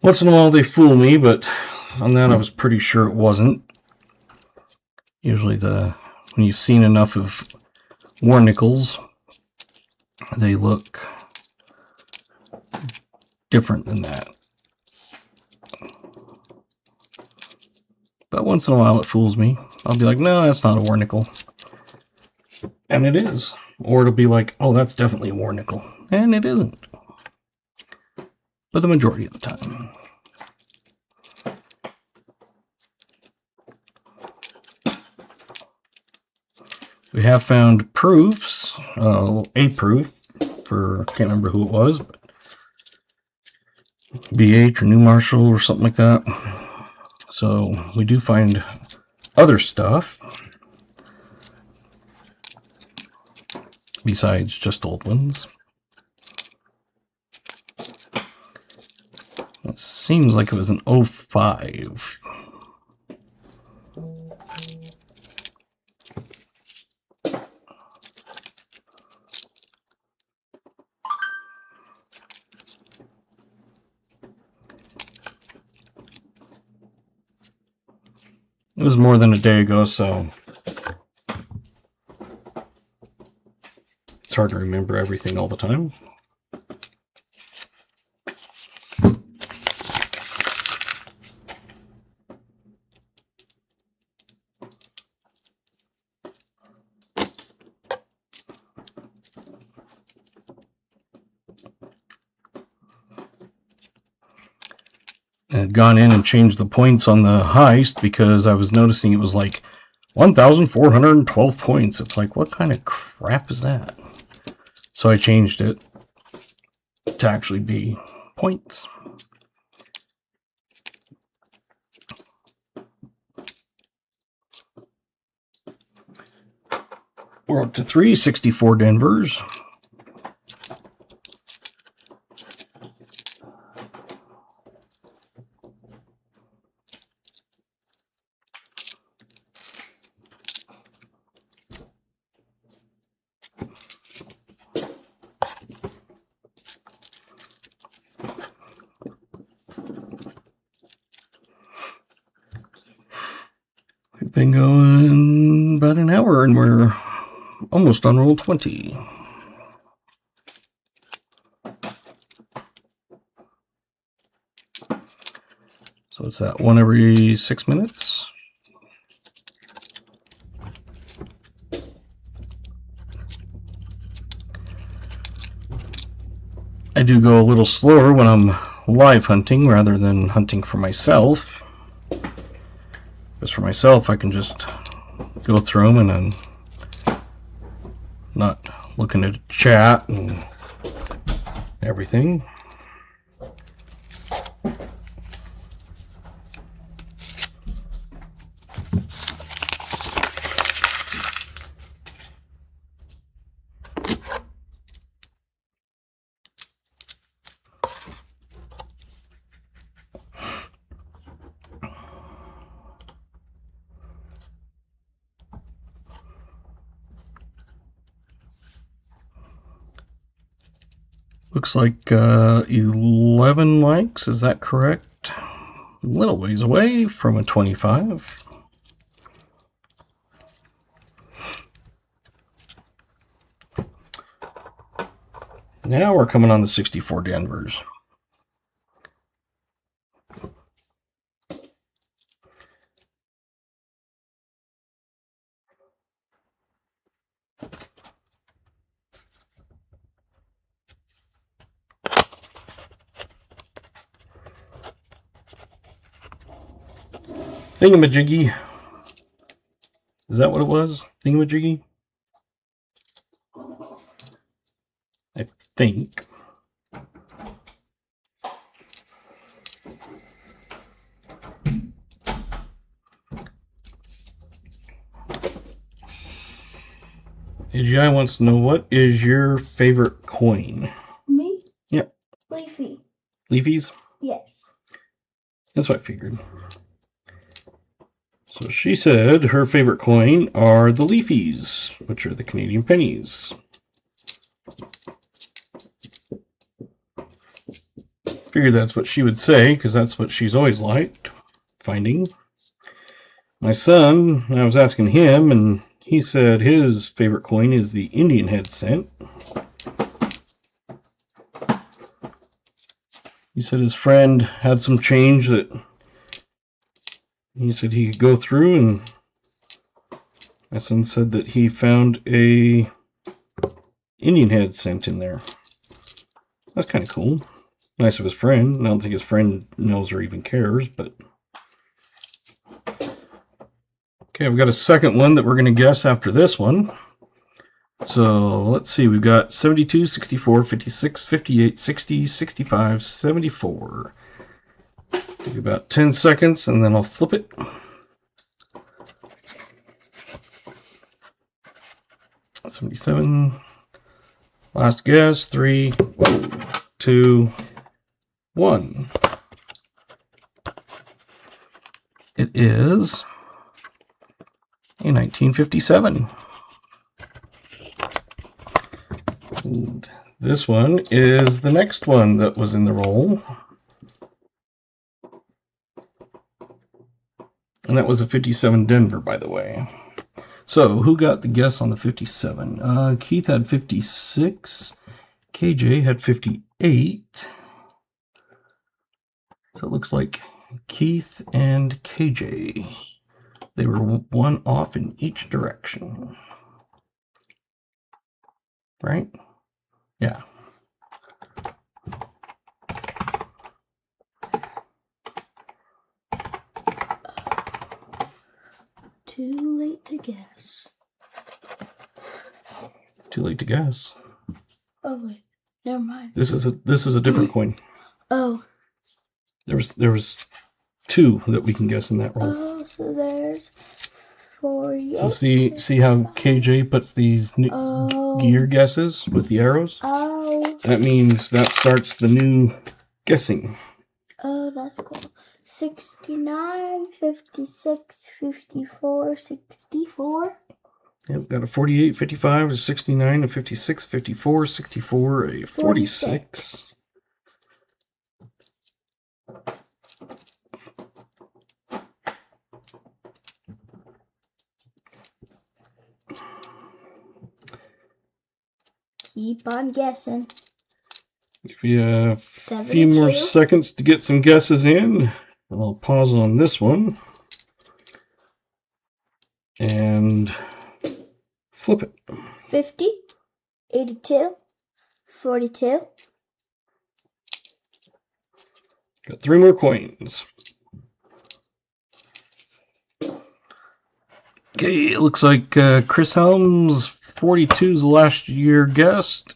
Once in a while they fool me, but on that I was pretty sure it wasn't. Usually when you've seen enough of war nickels, they look different than that. But once in a while it fools me. I'll be like, no, that's not a war nickel. And it is. Or it'll be like, oh, that's definitely a war nickel. And it isn't. But the majority of the time. We have found proofs, a proof for, I can't remember who it was, but BH or New Marshall or something like that. So we do find other stuff besides just old ones. It seems like it was an 05. It was more than a day ago, so it's hard to remember everything all the time. I had gone in and changed the points on the heist because I was noticing it was like 1,412 points. It's like, what kind of crap is that? So I changed it to actually be points. We're up to 364 Denvers. We've been going about an hour and we're almost on roll 20. So it's that one every 6 minutes. I do go a little slower when I'm live hunting rather than hunting for myself. Because for myself, I can just go through them and I'm not looking at chat and everything. Looks like 11 likes, is that correct? A little ways away from a 25. Now we're coming on the 64 Denvers. Thingamajiggy. Is that what it was? Thingamajiggy? I think. AGI wants to know, what is your favorite coin? Me? Yep. Leafies? Yes. That's what I figured. So she said her favorite coin are the Leafies, which are the Canadian pennies. Figured that's what she would say, because that's what she's always liked finding. My son, I was asking him, and he said his favorite coin is the Indian head cent. He said his friend had some change that he said he could go through, and my son said that he found a Indian head cent in there. That's kind of cool. Nice of his friend. I don't think his friend knows or even cares, but... Okay, I've got a second one that we're going to guess after this one. So, let's see. We've got 72, 64, 56, 58, 60, 65, 74. Take about 10 seconds, and then I'll flip it. $77. Last guess. 3, 2, 1. It is a 1957. And this one is the next one that was in the roll. And that was a 57 Denver, by the way. So, who got the guess on the 57? Keith had 56. KJ had 58. So it looks like Keith and KJ, they were one off in each direction. Right? Yeah. Too late to guess. Too late to guess. Oh wait, never mind. This is a different coin. Oh. There was two that we can guess in that roll. Oh, so there's 48. So see how KJ puts these gear guesses with the arrows? Oh. That means that starts the new guessing. Oh, that's cool. 69, 56, 54, 64. Yep, got a 48, 55, a 69, a 56, 54, 64, a 46. Keep on guessing. Give you a 72. few more seconds to get some guesses in. I'll pause on this one and flip it. 50, 82, 42. Got 3 more coins. Okay, it looks like Chris Helms 42 is the last year guessed,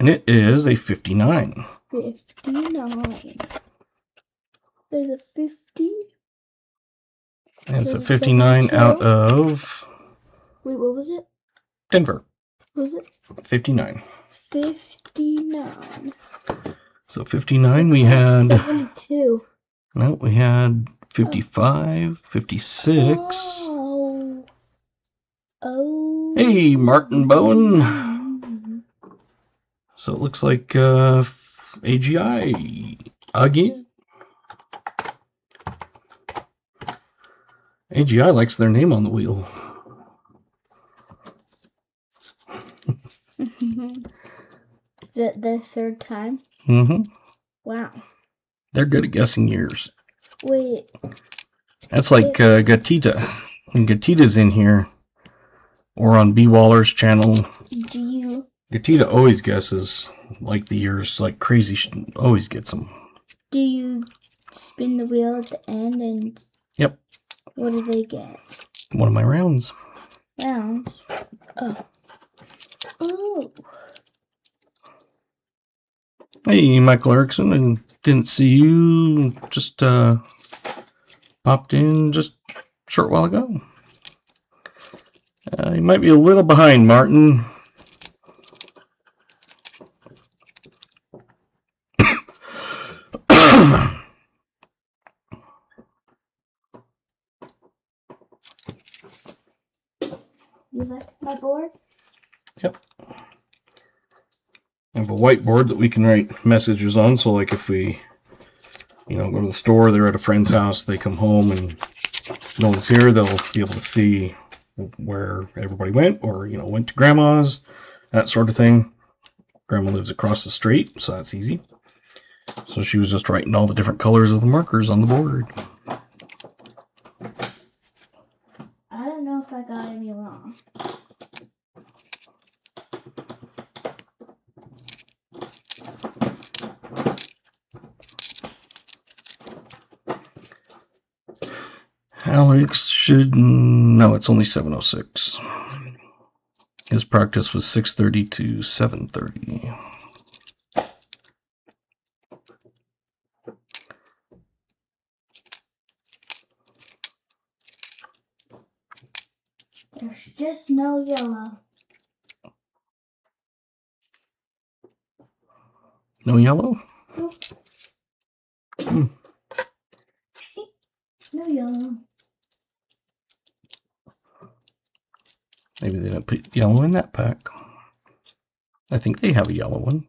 and it is a 59. 59. There's a 50. And it's a There's a 59 72. out of Wait, what was it? Denver. What was it? 59. 59. So 59 we had... 72. No, we had 55, 56. Oh. Hey, Martin Bowen. So it looks like AGI again. AGI likes their name on the wheel. Is it their third time? Mm-hmm. Wow. They're good at guessing years. Wait. That's like Gatita. When Gatita's in here, or on B. Waller's channel, Do you Gatita always guesses like the years like crazy. She always gets them. spin the wheel at the end and... Yep. What do they get? One of my rounds. Rounds? Oh. Oh. Hey, Michael Erickson, I didn't see you. Just popped in just a short while ago. You might be a little behind, Martin. You like my board? Yep. I have a whiteboard that we can write messages on. So like if we, go to the store, they're at a friend's house, they come home and no one's here, they'll be able to see where everybody went, or, went to grandma's, that sort of thing. Grandma lives across the street, so that's easy. So she was just writing all the different colors of the markers on the board. I don't know if I got any wrong. Alex no, it's only 7:06. His practice was 6:30 to 7:30. There's just no yellow. No yellow? Nope. See? No yellow. Maybe they didn't put yellow in that pack. I think they have a yellow one.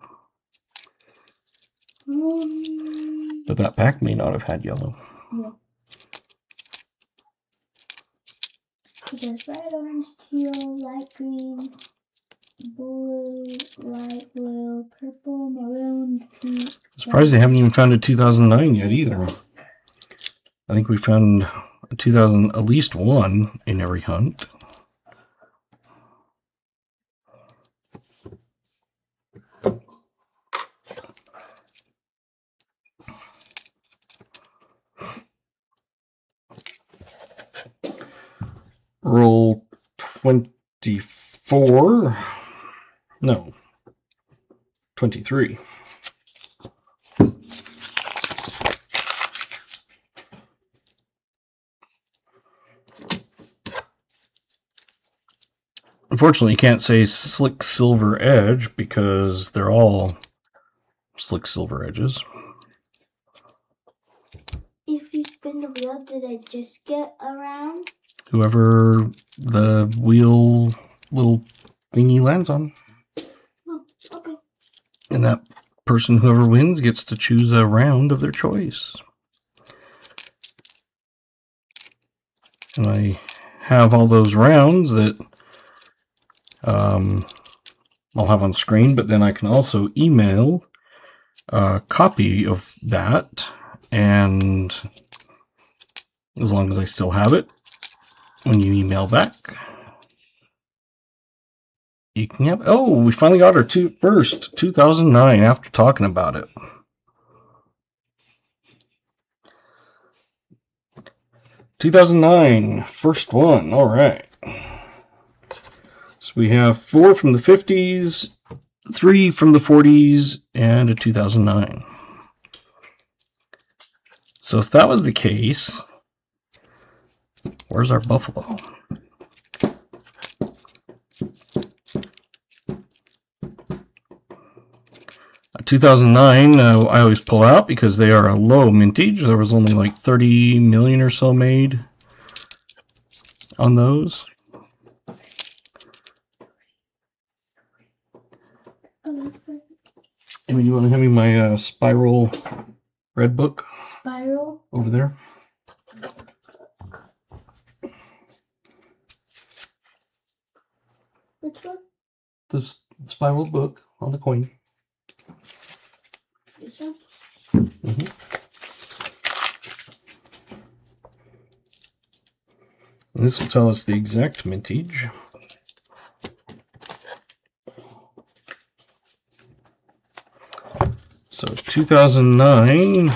But that pack may not have had yellow. Yeah. There's red, orange, teal, light green, blue, light blue, purple, maroon, pink. Surprised they haven't even found a 2009 yet either. I think we found a 2000, at least one in every hunt. Roll 24. No. 23. Unfortunately, you can't say slick silver edge because they're all slick silver edges. If you spin the wheel, do they just get around? Whoever the wheel little thingy lands on. Oh, okay. And that person, whoever wins, gets to choose a round of their choice. And I have all those rounds that I'll have on screen, but then I can also email a copy of that, and as long as I still have it, when you email back, you can have. Oh, we finally got our first 2009 after talking about it. (2009) first one. All right. So we have 4 from the 50s, 3 from the 40s, and a 2009. So if that was the case, where's our buffalo? A 2009, I always pull out because they are a low mintage. There was only like 30 million or so made on those. Amy, you want to hand me my spiral red book? Spiral? Over there. Which one? The spiral book on the coin. This one? Mm-hmm. And this will tell us the exact mintage. So 2009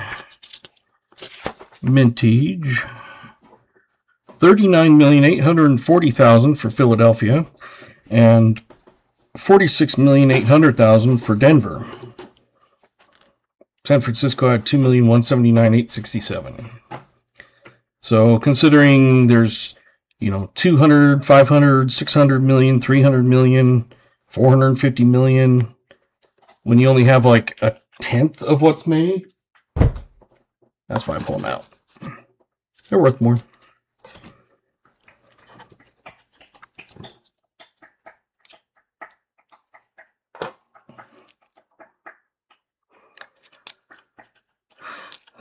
mintage, 39,840,000 for Philadelphia, and 46,800,000 for Denver. San Francisco had 2,179,867. So considering there's 200, 500, 600 million, 300 million, 450 million, when you only have like a tenth of what's made, that's why I pull them out. They're worth more.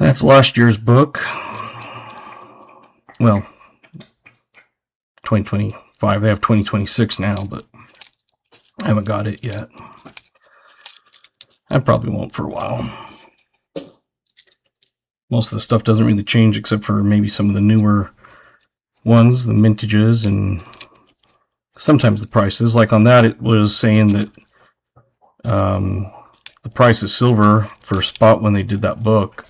That's last year's book. Well, 2025. They have 2026 now, but I haven't got it yet. I probably won't for a while. Most of the stuff doesn't really change except for maybe some of the newer ones, the mintages, and sometimes the prices. Like on that, it was saying that the price of silver for spot when they did that book,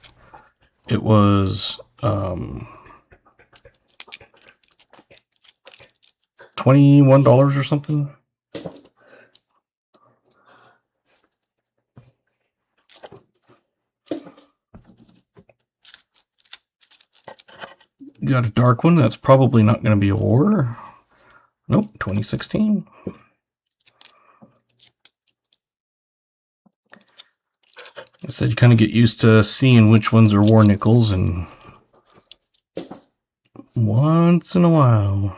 it was $21 or something. You got a dark one. That's probably not going to be a war. Nope, 2016. I said you kind of get used to seeing which ones are war nickels, and once in a while,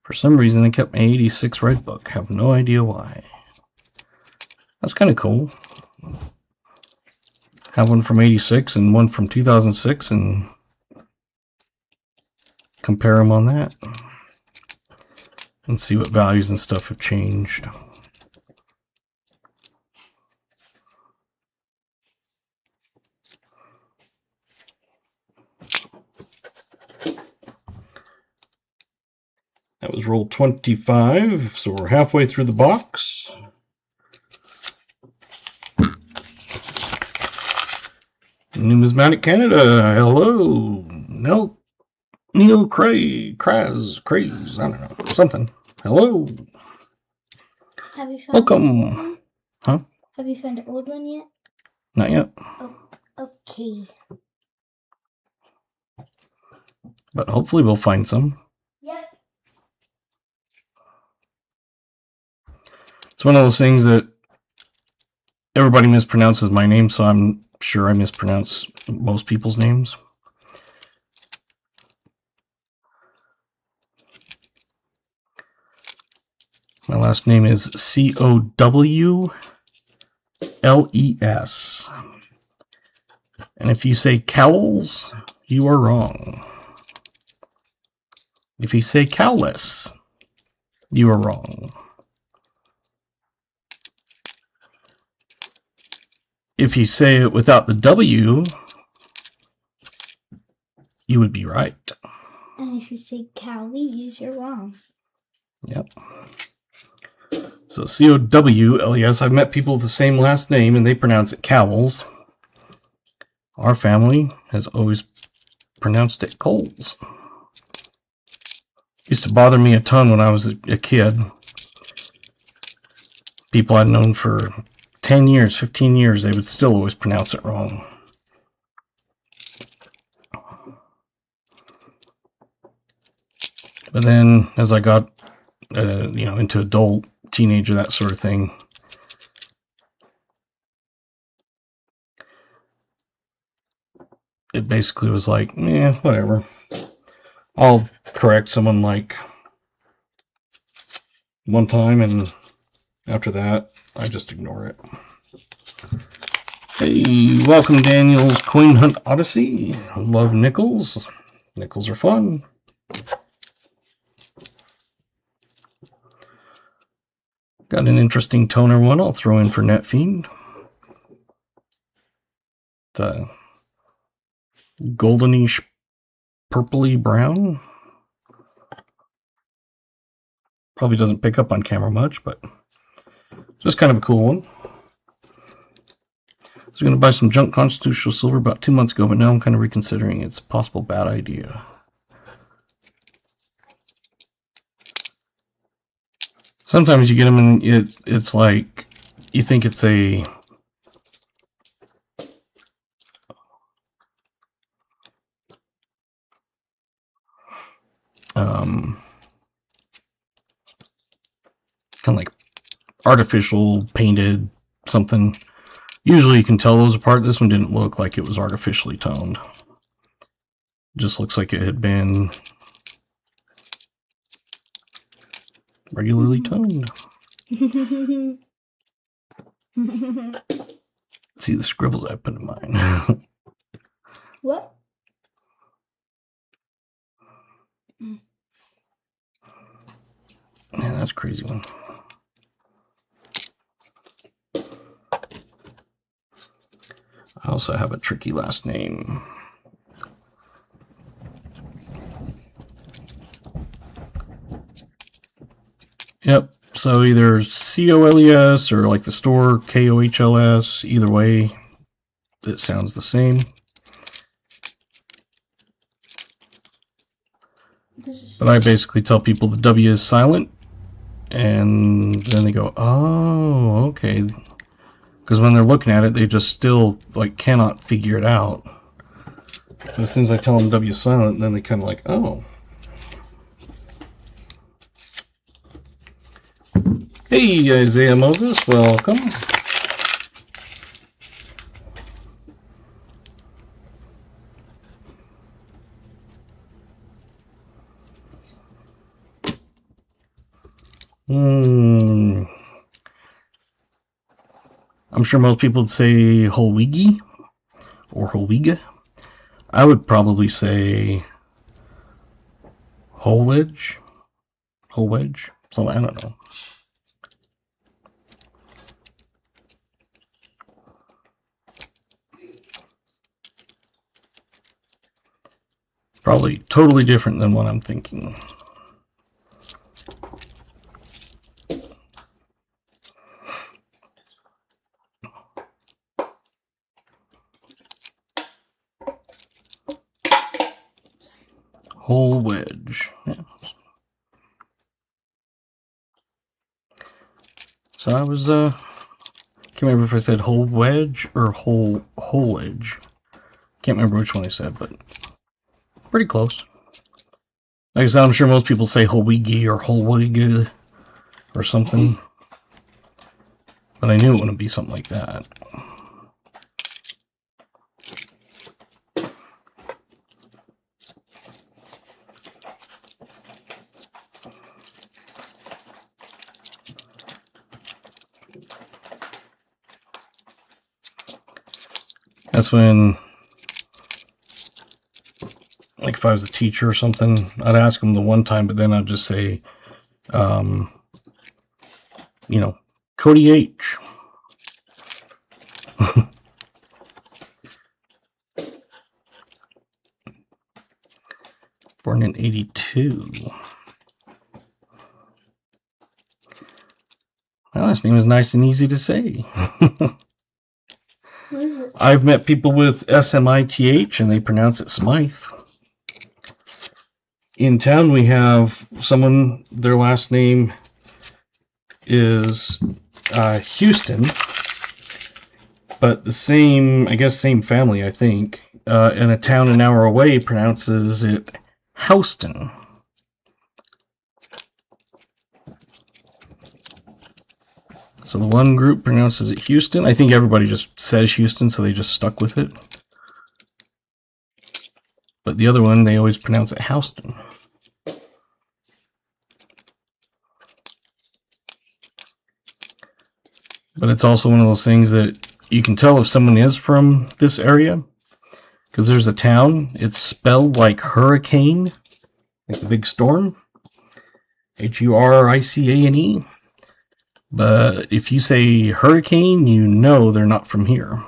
for some reason, I kept my 86 red book. Have no idea why. That's kind of cool. Have one from 86 and one from 2006 and compare them on that and see what values and stuff have changed. That was roll 25, so we're halfway through the box. Numismatic Canada, hello. Neil Kraz, I don't know, something. Hello. Have you found Welcome. Huh? Have you found an old one yet? Not yet. Oh, okay. But hopefully we'll find some. Yep. It's one of those things that everybody mispronounces my name, so I'm sure I mispronounce most people's names. My last name is Cowles. And if you say Cowles, you are wrong. If you say Cowless, you are wrong. If you say it without the W, you would be right. And if you say Cowles, you're wrong. Yep. So Cowles. I've met people with the same last name and they pronounce it Cowles. Our family has always pronounced it Coles. Used to bother me a ton when I was a kid. People I'd known for 10 years, 15 years, they would still always pronounce it wrong. But then as I got into adult, teenager, that sort of thing, it basically was like, whatever. I'll correct someone like one time, and after that, I just ignore it. Hey, welcome Daniel's Coin Hunt Odyssey. I love nickels. Nickels are fun. Got an interesting toner one I'll throw in for Netfiend. The goldenish purpley brown. Probably doesn't pick up on camera much, but just kind of a cool one. I was going to buy some junk constitutional silver about 2 months ago, but now I'm kind of reconsidering it's a possible bad idea. Sometimes you get them and it's like you think it's a kind of like artificial painted something. Usually you can tell those apart. This one didn't look like it was artificially toned. It just looks like it had been regularly toned. see the scribbles I put in mine. What? Yeah, that's a crazy one. I also have a tricky last name. Yep, so either COLES or like the store KOHLS, either way, it sounds the same. But I basically tell people the W is silent, and then they go, oh, okay. Because when they're looking at it, they just still like cannot figure it out. But as soon as I tell them W is silent, then they kind of like, oh. Hey, Isaiah Moses, welcome. I'm sure most people would say Holwigi or Holwiga. I would probably say Holwedge, so I don't know. Probably totally different than what I'm thinking. Whole wedge. Yeah. So I was can't remember if I said whole wedge or whole edge. Can't remember which one I said, but pretty close. Like I said, I'm sure most people say Holwigi or Holwiga or something, but I knew it wouldn't be something like that. That's when, like if I was a teacher or something, I'd ask them the one time, but then I'd just say, you know, Cody H. Born in 82. My last name is nice and easy to say. What is it? I've met people with SMITH and they pronounce it Smythe. In town we have someone, their last name is Houston, but the same, I guess same family, I think, in a town an hour away pronounces it Houston. So the one group pronounces it Houston. I think everybody just says Houston, so they just stuck with it. But the other one, they always pronounce it Houston. But it's also one of those things that you can tell if someone is from this area, because there's a town, it's spelled like hurricane, like the big storm, Hurricane. But if you say hurricane, you know they're not from here.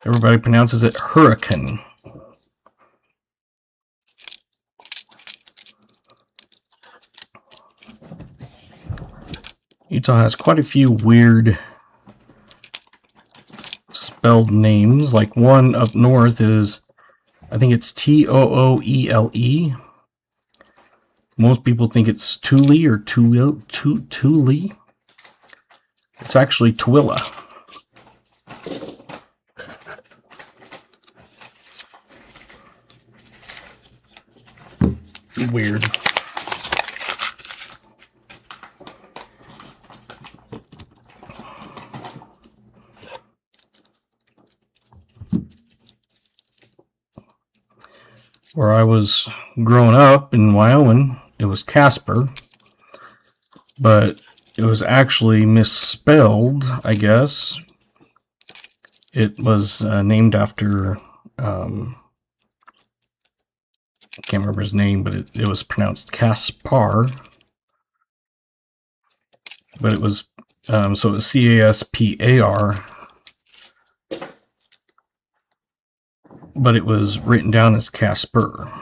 Everybody pronounces it hurricane. Utah has quite a few weird spelled names. Like one up north is, I think it's Tooele. Most people think it's Thule or Thule. It's actually Tooele. Weird. Where I was growing up in Wyoming, it was Casper, but it was actually misspelled, I guess. It was named after, I can't remember his name, but it was pronounced Caspar. But it was, so it was Caspar. But it was written down as Casper.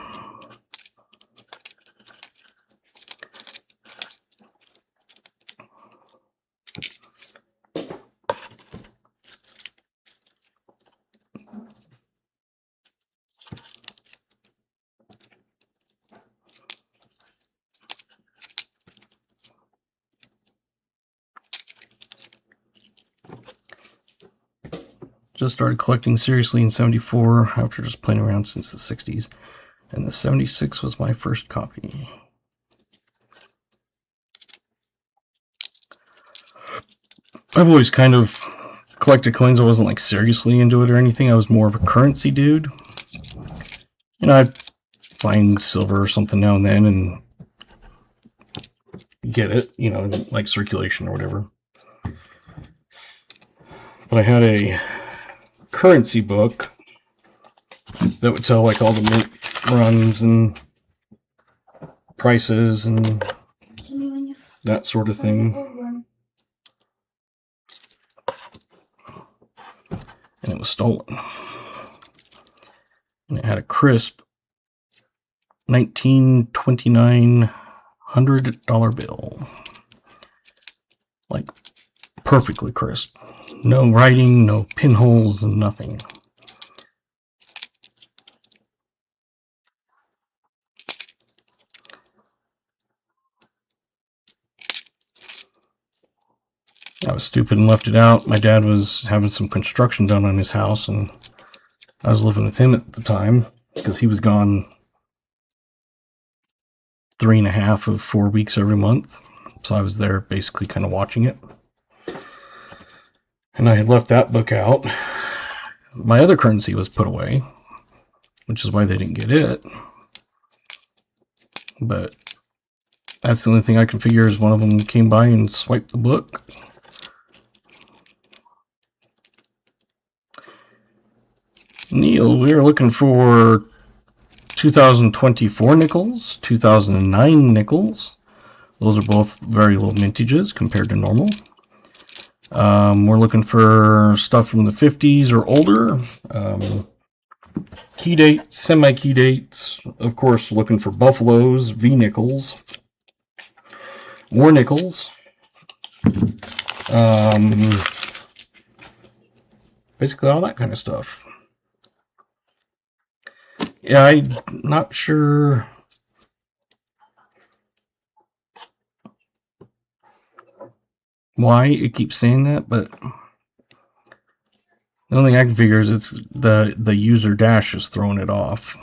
Just started collecting seriously in '74 after just playing around since the '60s. And the '76 was my first copy. I've always kind of collected coins. I wasn't like seriously into it or anything. I was more of a currency dude. You know, I'd find silver or something now and then and get it, you know, like circulation or whatever. But I had a currency book that would tell like all the mint runs and prices and that sort of thing. And it was stolen. And it had a crisp 1929 $100 bill. Like perfectly crisp. No writing, no pinholes, nothing. I was stupid and left it out. My dad was having some construction done on his house, and I was living with him at the time because he was gone 3.5 of 4 weeks every month. So I was there basically kind of watching it. And I had left that book out. My other currency was put away, which is why they didn't get it. But that's the only thing I can figure is one of them came by and swiped the book. Neil, we are looking for 2024 nickels, 2009 nickels. Those are both very low mintages compared to normal. We're looking for stuff from the 50s or older. Key dates, semi-key dates. Of course, looking for buffaloes, V-nickels, war nickels. Basically all that kind of stuff. Yeah, I'm not sure why it keeps saying that, but the only thing I can figure is it's the user dash is throwing it off.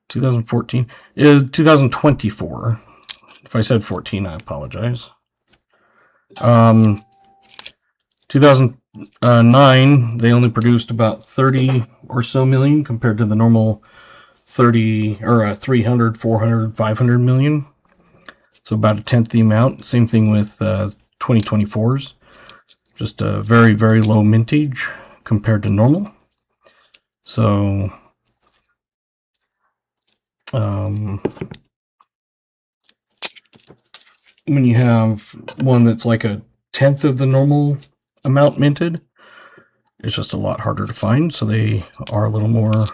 (2014) is 2024. If I said 14, I apologize. 2009, they only produced about 30 or so million compared to the normal 30 or 300, 400, 500 million. So about a tenth the amount. Same thing with 2024s. Just a very, very low mintage compared to normal. So when you have one that's like a tenth of the normal amount minted, it's just a lot harder to find, so they are a little more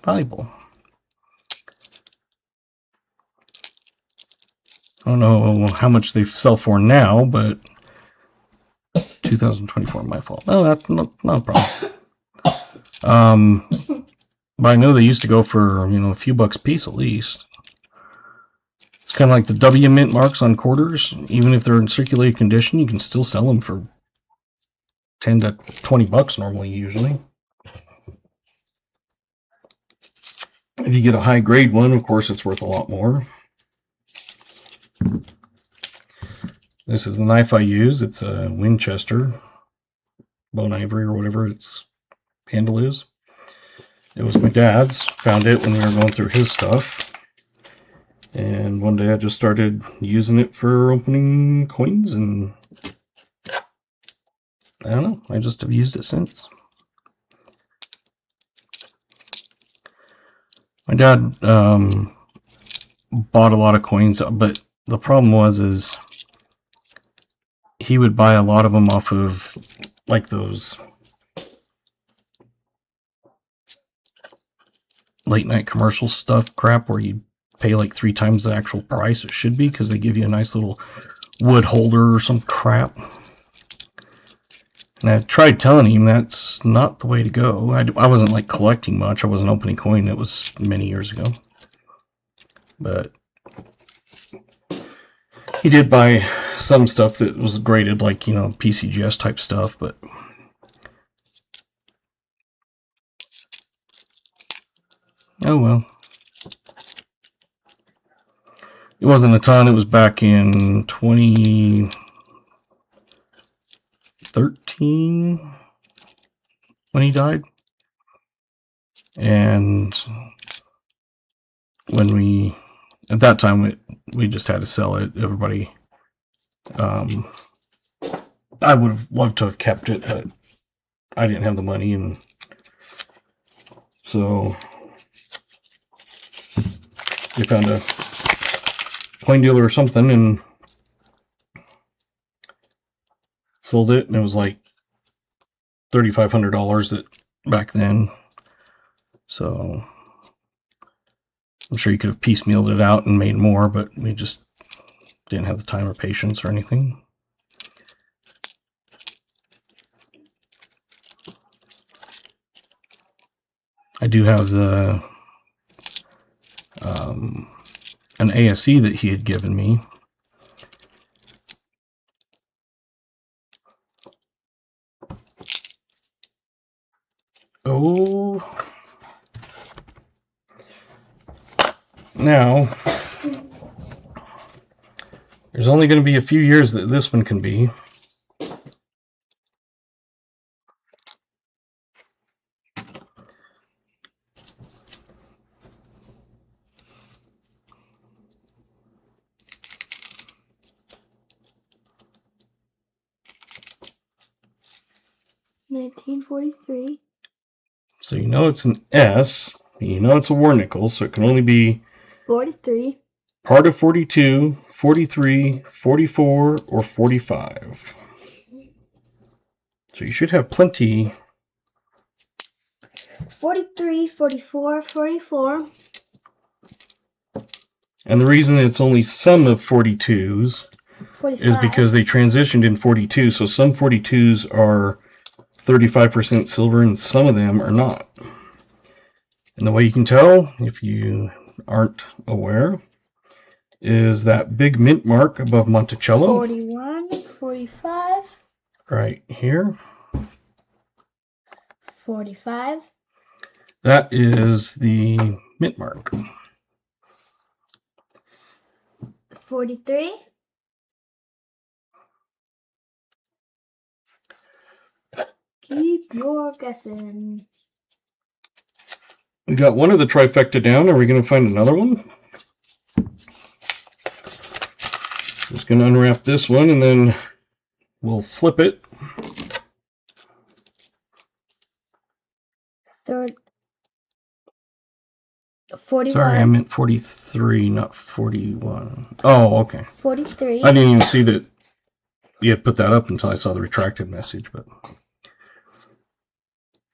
valuable. I don't know how much they sell for now, but 2024, my fault. Oh, that's not a problem. But I know they used to go for, you know, a few bucks a piece at least. It's kind of like the W mint marks on quarters. Even if they're in circulated condition, you can still sell them for 10 to 20 bucks normally, usually. If you get a high grade one, of course, it's worth a lot more. This is the knife I use. It's a Winchester, bone ivory or whatever its handle is. It was my dad's. Found it when we were going through his stuff. And one day I just started using it for opening coins, and I don't know, I just have used it since. My dad bought a lot of coins, but the problem is he would buy a lot of them off of like those late night commercial stuff crap where you pay like 3 times the actual price it should be because they give you a nice little wood holder or some crap. And I tried telling him that's not the way to go. I wasn't like collecting much. I wasn't opening coin. It was many years ago. But he did buy some stuff that was graded, like, you know, PCGS type stuff, but oh well. It wasn't a ton. It was back in 2013 when he died. And when we, at that time, we just had to sell it. Everybody, I would have loved to have kept it, but I didn't have the money, and so they found a coin dealer or something and sold it, and it was like $3,500 that back then. So I'm sure you could have piecemealed it out and made more, but we just didn't have the time or patience or anything. I do have the an ASE that he had given me. Oh, now there's only going to be a few years that this one can be. $1943. So you know it's an S, you know it's a war nickel, so it can only be 43. part of 42, 43, 44, or 45. So you should have plenty. 43, 44, 44. And the reason it's only some of 42s 45. is because they transitioned in 42, so some 42s are 35% silver and some of them are not. And the way you can tell, if you aren't aware, is that big mint mark above Monticello. 41, 45. Right here. 45. That is the mint mark. 43. Keep your guessing. We got one of the trifecta down. Are we going to find another one? Just going to unwrap this one and then we'll flip it. Third. 41. Sorry, I meant 43, not 41. Oh, okay. 43. I didn't even see that you had put that up until I saw the retracted message, but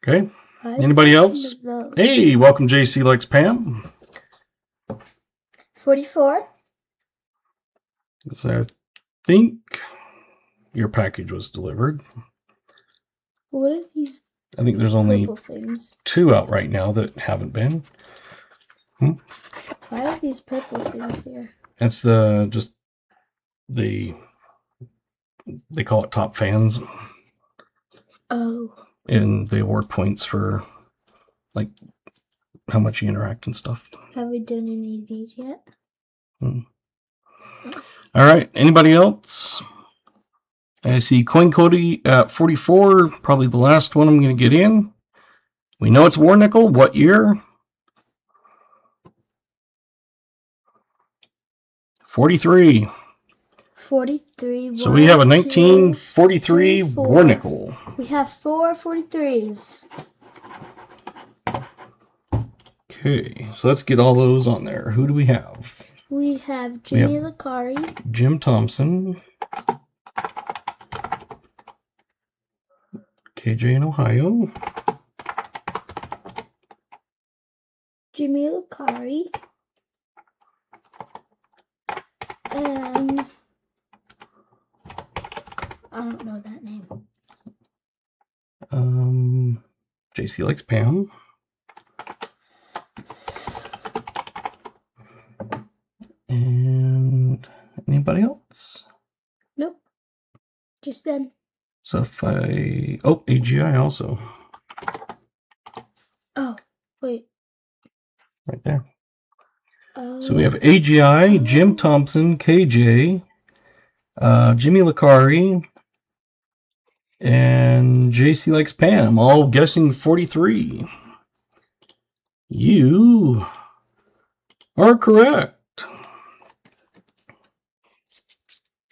okay. Anybody else? Hey, welcome JC Likes Pam. 44. So I think your package was delivered. What are these? I think there's only purple things? 2 out right now that haven't been. Why are these purple things here? That's just they call it top fans. Oh. And they award points for like how much you interact and stuff. Have we done any of these yet? All right. Anybody else? I see Coin Cody at 44. Probably the last one I'm going to get in. We know it's war nickel. What year? 43. 43. So we have a 1, 2, 1943 3, 4. war nickel. We have 4 43s. Okay, so let's get all those on there. Who do we have? We have Jimmy Licari. Jim Thompson. KJ in Ohio. Jimmy Licari. And I don't know that name. JC likes Pam. And anybody else? Nope. Just them. So if I... Oh, AGI also. Oh, wait. Right there. So we have AGI, Jim Thompson, KJ, Jimmy Licari, and JC likes Pam, all guessing 43. You are correct.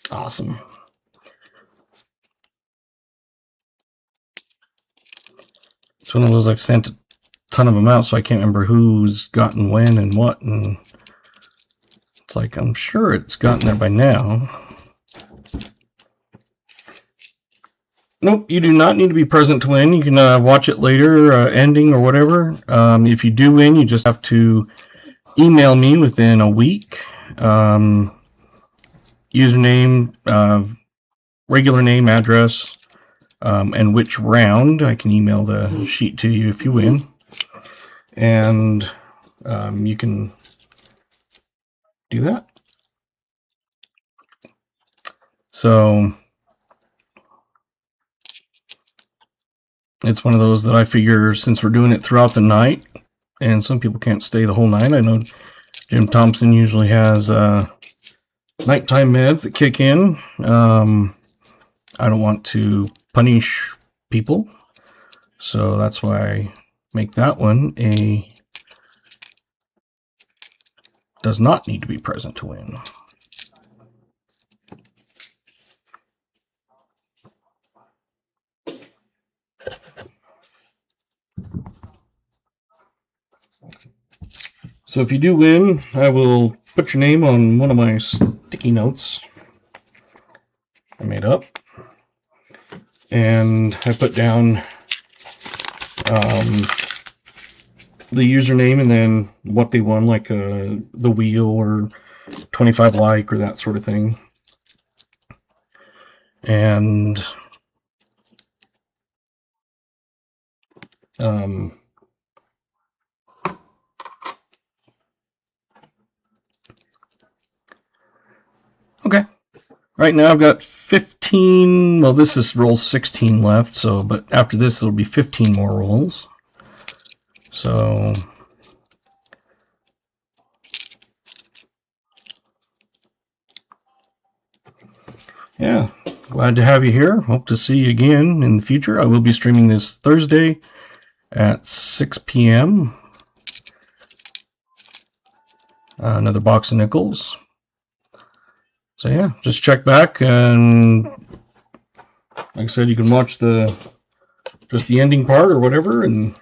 Awesome. It's one of those I've sent a ton of them out, so I can't remember who's gotten when and what, and it's like, I'm sure it's gotten there by now. Nope, you do not need to be present to win. You can watch it later, ending or whatever. If you do win, you just have to email me within a week. Username, regular name, address, and which round. I can email the sheet to you if you win. And you can do that. So it's one of those that I figure, since we're doing it throughout the night, and some people can't stay the whole night. I know Jim Thompson usually has nighttime meds that kick in. I don't want to punish people, so that's why I make that one a does not need to be present to win. So if you do win, I will put your name on one of my sticky notes I made up. And I put down the username and then what they won, like the wheel or 25 like or that sort of thing. And okay. Right now I've got 15, well this is roll 16 left, so, but after this it'll be 15 more rolls. So, yeah, glad to have you here. Hope to see you again in the future. I will be streaming this Thursday at 6 p.m. Another box of nickels. So yeah, just check back, and like I said, you can watch just the ending part or whatever, and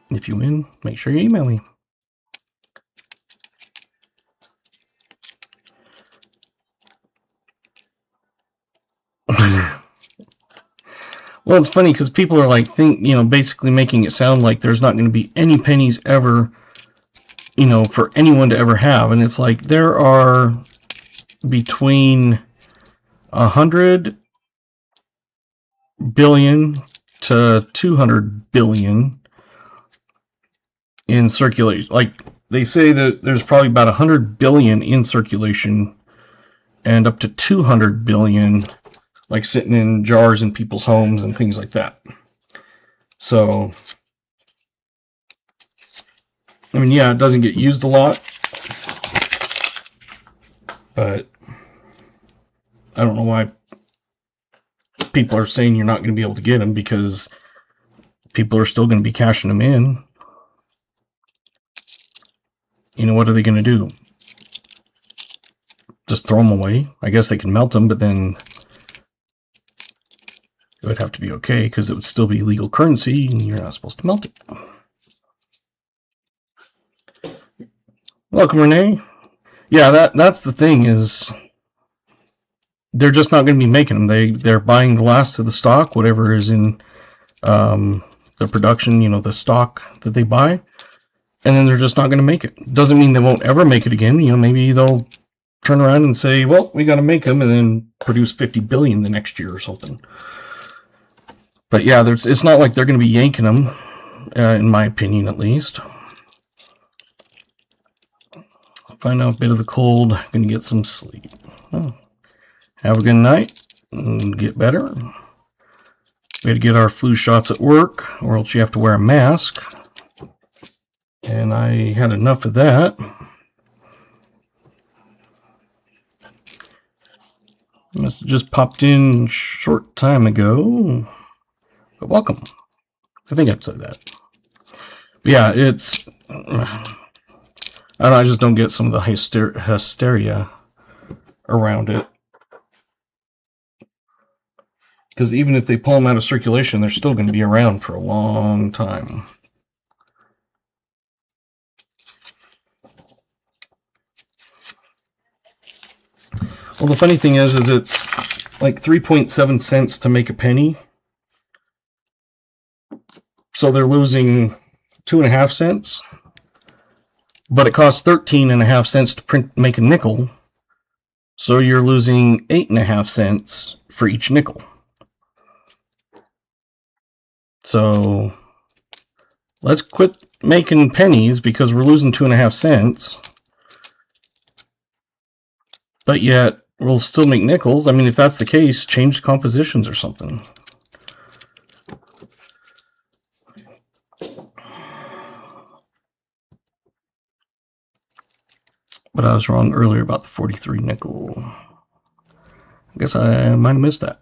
if you win, make sure you email me. Well, it's funny because people are like, basically making it sound like there's not going to be any pennies ever, for anyone to ever have, and it's like there are between 100 billion to 200 billion in circulation. Like they say that there's probably about 100 billion in circulation and up to 200 billion like sitting in jars in people's homes and things like that. So I mean, yeah, it doesn't get used a lot, but I don't know why people are saying you're not going to be able to get them, because people are still going to be cashing them in. You know, what are they going to do? Just throw them away? I guess they can melt them, but then it would have to be okay because it would still be legal currency and you're not supposed to melt it. Welcome, Renee. Yeah, that's the thing, is they're just not going to be making them. They're buying the last of the stock, whatever is in the production, you know, the stock that they buy, and then they're just not going to make it. Doesn't mean they won't ever make it again. You know, maybe they'll turn around and say, well, we got to make them, and then produce 50 billion the next year or something. But yeah, it's not like they're going to be yanking them, in my opinion, at least. Find out a bit of the cold. Going to get some sleep. Oh. Have a good night and get better. We had to get our flu shots at work, or else you have to wear a mask. And I had enough of that. Must have just popped in a short time ago. But welcome. I think I've said that. But yeah, it's... I don't know, I just don't get some of the hysteria around it. Because even if they pull them out of circulation, they're still going to be around for a long time. Well, the funny thing is it's like 3.7 cents to make a penny. So they're losing 2.5 cents. But it costs 13.5 cents to make a nickel. So you're losing 8.5 cents for each nickel. So let's quit making pennies because we're losing 2.5 cents. But yet we'll still make nickels. I mean, if that's the case, change compositions or something. But I was wrong earlier about the 43 nickel. I guess I might have missed that.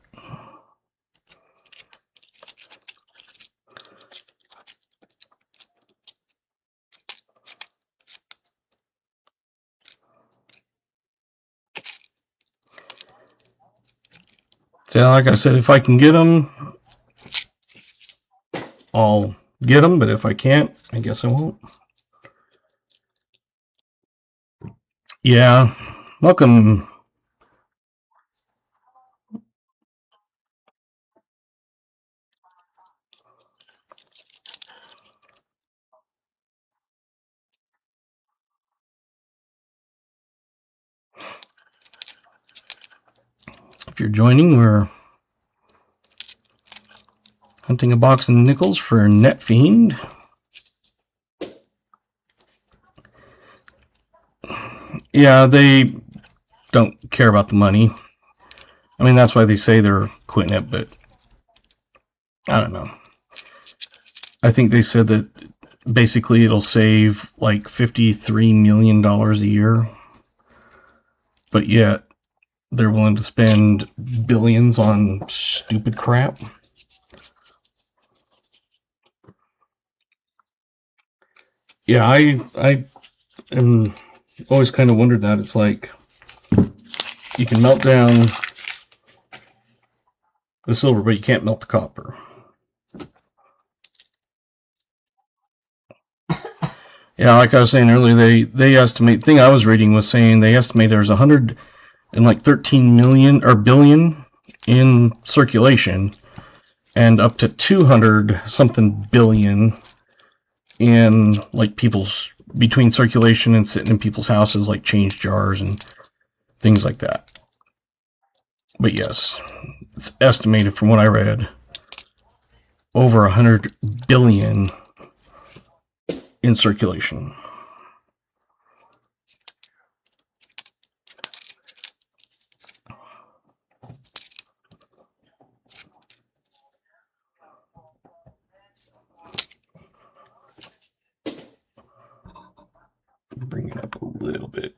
So like I said, if I can get them, I'll get them. But if I can't, I guess I won't. Yeah, welcome. If you're joining, we're hunting a box of nickels for Netfiend. Yeah, they don't care about the money. I mean, that's why they say they're quitting it, but I don't know. I think they said that basically it'll save like $53 million a year, but yet they're willing to spend billions on stupid crap. Yeah, I am always kind of wondered that. It's like you can melt down the silver, but you can't melt the copper. Yeah, like I was saying earlier, they estimate. The thing I was reading was saying they estimate there's 113 million or billion in circulation, and up to 200 something billion in like between circulation and sitting in people's houses, like change jars and things like that. But yes, it's estimated from what I read over 100 billion in circulation. Bring it up a little bit.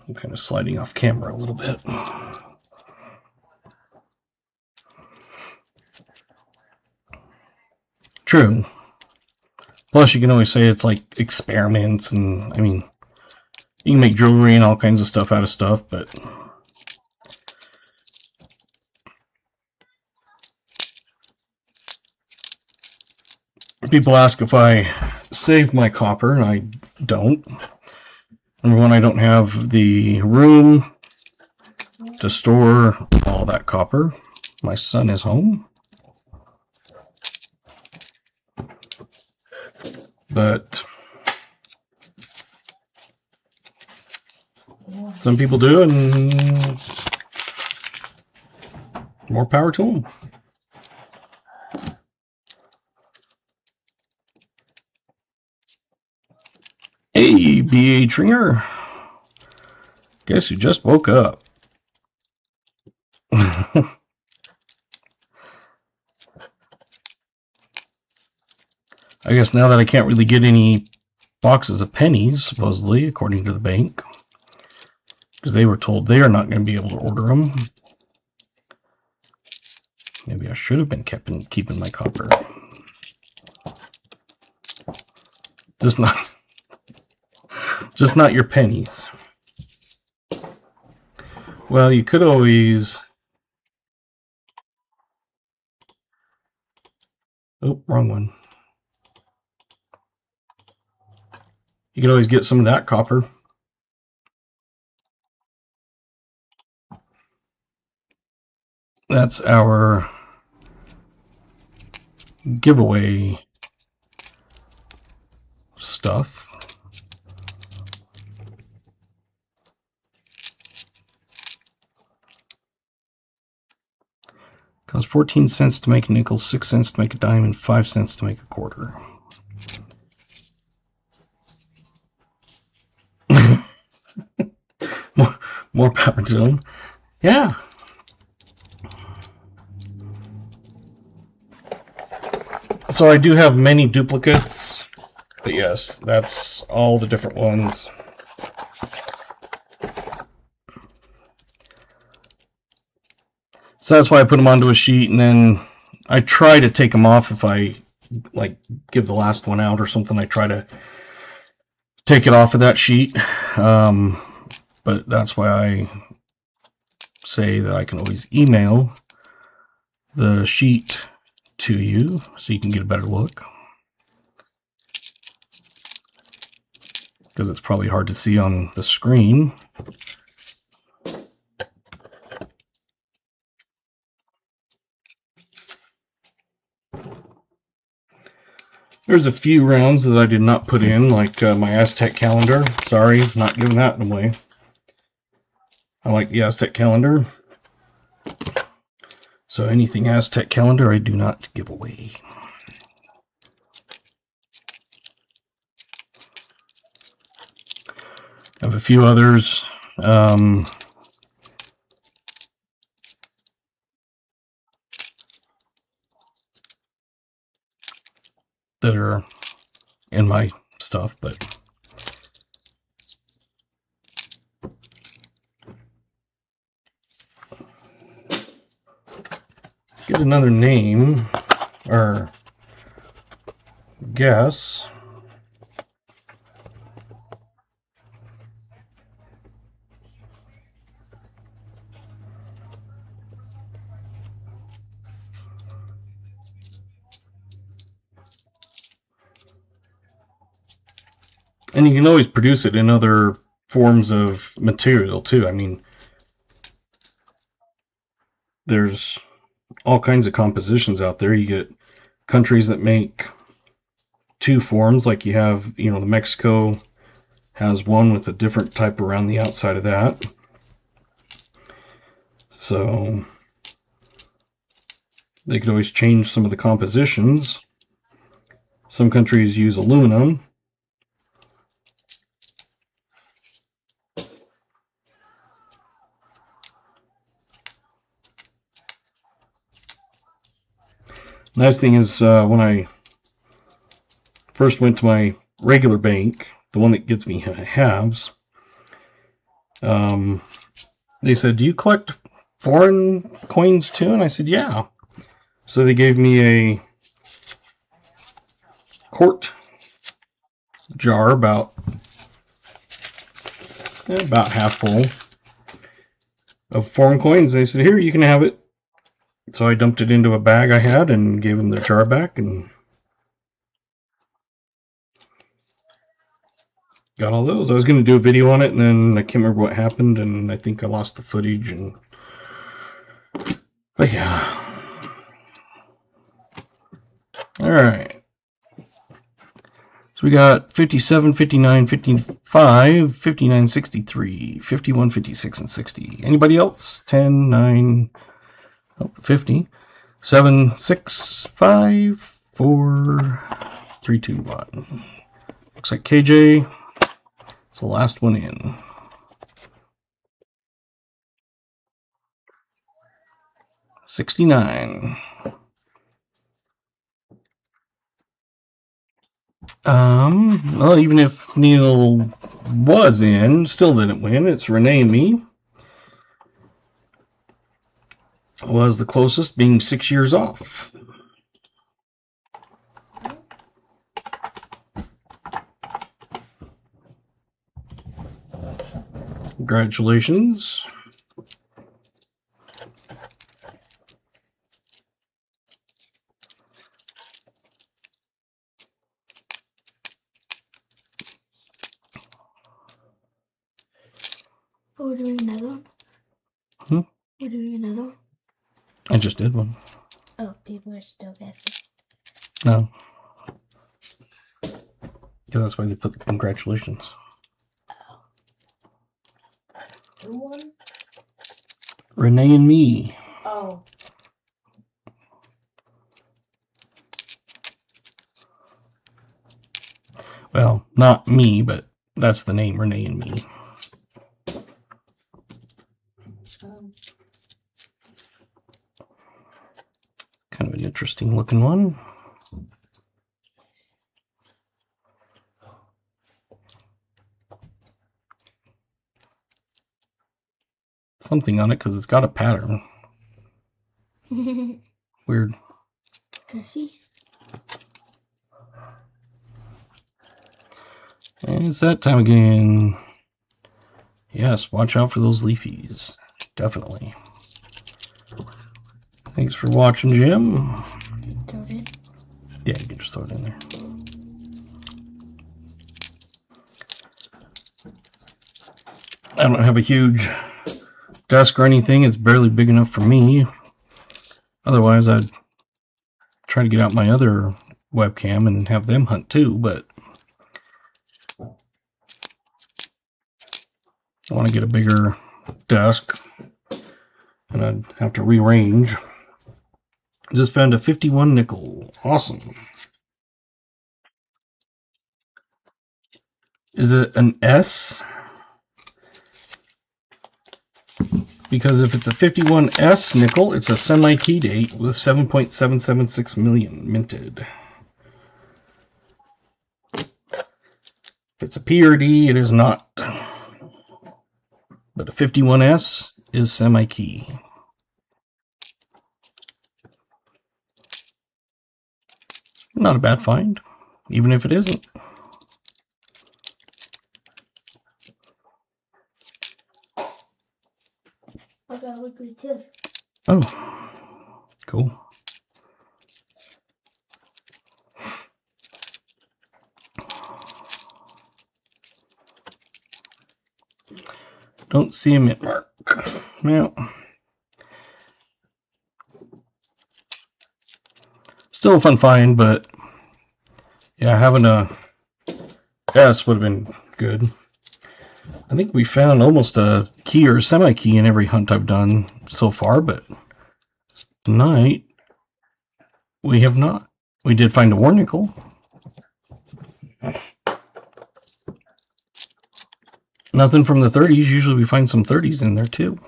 I'm kind of sliding off camera a little bit. True. Plus, you can always say it's like experiments, and I mean, you can make jewelry and all kinds of stuff out of stuff, but people ask if I save my copper, and I don't. Number one, I don't have the room to store all that copper. My son is home. But some people do, and more power to them. Hey, B.A. Tringer. Guess you just woke up. I guess now that I can't really get any boxes of pennies, supposedly, according to the bank, because they were told they are not going to be able to order them. Maybe I should have been keeping my copper. Just not your pennies. Well, you could always... Oh, wrong one. You could always get some of that copper. That's our giveaway stuff. Costs 14 cents to make a nickel, 6 cents to make a dime, and 5 cents to make a quarter. more power to them. Yeah. So I do have many duplicates, but yes, that's all the different ones. So that's why I put them onto a sheet, and then I try to take them off if I like give the last one out or something. I try to take it off of that sheet, but that's why I say that I can always email the sheet to you so you can get a better look, because it's probably hard to see on the screen. There's a few rounds that I did not put in, like my Aztec calendar. Sorry, not giving that away. I like the Aztec calendar. So anything Aztec calendar I do not give away. I have a few others. That are in my stuff, but get another name or guess. And you can always produce it in other forms of material too. I mean, there's all kinds of compositions out there. You get countries that make two forms, like you have, the Mexico has one with a different type around the outside of that. So they could always change some of the compositions. Some countries use aluminum. Nice thing is, when I first went to my regular bank, the one that gets me halves, they said, "Do you collect foreign coins too?" And I said, "Yeah." So they gave me quart jar, about half full of foreign coins. They said, "Here, you can have it." So I dumped it into a bag I had and gave them the jar back and got all those. I was going to do a video on it, and then I can't remember what happened, and I think I lost the footage. But yeah. All right. So we got 57, 59, 55, 59, 63, 51, 56, and 60. Anybody else? 10, 9, 50. 7, 6, 5, 4, 3, 2, 1. Looks like KJ is the last one in. $69. Well, even if Neil was in, still didn't win. It's Renee and me. Was the closest, being 6 years off. Congratulations. Oh, we're doing another one? We're doing another one? I just did one. Oh, people are still guessing. No. Yeah, that's why they put the congratulations. Who won? Renee and me. Oh. Well, not me, but that's the name, Renee and me. Kind of an interesting looking one. Something on it because it's got a pattern. Weird. Can I see? And it's that time again. Yes, watch out for those leafies. Definitely. Thanks for watching, Jim. Throw it in. Yeah, you can just throw it in there. I don't have a huge desk or anything. It's barely big enough for me. Otherwise, I'd try to get out my other webcam and have them hunt too, but I want to get a bigger desk and I'd have to rearrange. Just found a 51 nickel. Awesome. Is it an S? Because if it's a 51S nickel, it's a semi-key date with 7.776 million minted. If it's a P or D, it is not. But a 51S is semi-key. Not a bad find, even if it isn't. I got a weekly too. Oh, cool. Don't see a mint mark. Well, still a fun find, but yeah, having a S would have been good. I think we found almost a key or semi-key in every hunt I've done so far, but tonight we have not. We did find a war nickel. Nothing from the 30s. Usually we find some 30s in there too.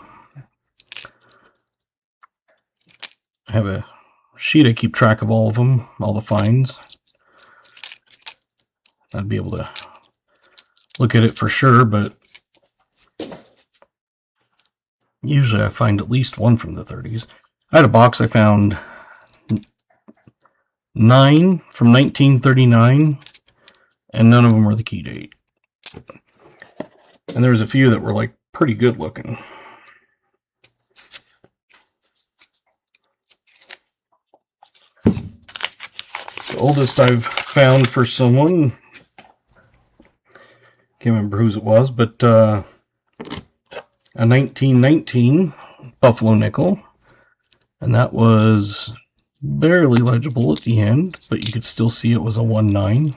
I have a sheet I keep track of all of them, all the finds. I'd be able to look at it for sure, but usually I find at least one from the 30s. I had a box I found 9 from 1939, and none of them were the key date. And there was a few that were like pretty good looking. The oldest I've found for someone, can't remember whose it was, but a 1919 Buffalo nickel, and that was barely legible at the end, but you could still see it was a 1-9.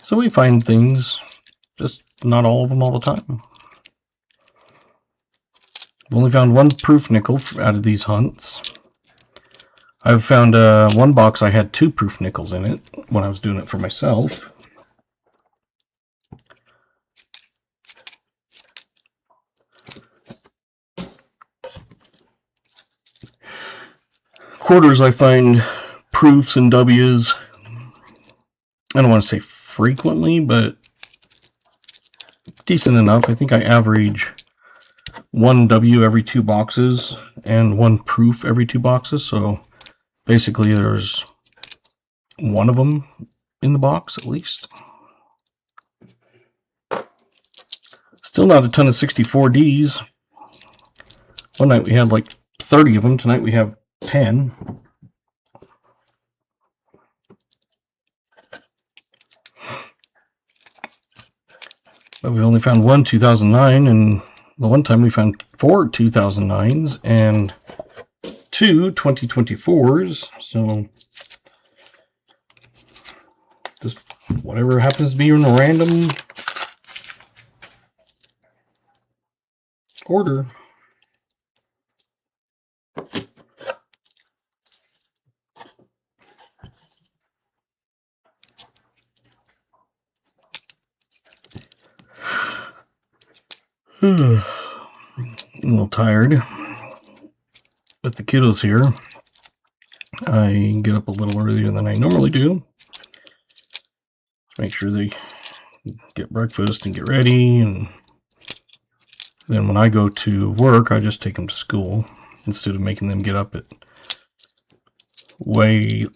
So we find things, just not all of them all the time. I've only found one proof nickel out of these hunts. I've found one box I had 2 proof nickels in it when I was doing it for myself. Quarters I find proofs and W's. I don't want to say frequently, but decent enough. I think I average 1 W every 2 boxes and 1 proof every 2 boxes. So basically there's one of them in the box at least. Still not a ton of 64Ds. One night we had like 30 of them. Tonight we have 10. But we only found one 2009, and the one time we found 4 2009s and 2 2024s. So just whatever happens to be in a random order. A little tired with the kiddos here. I get up a little earlier than I normally do to make sure they get breakfast and get ready, and then when I go to work I just take them to school instead of making them get up at way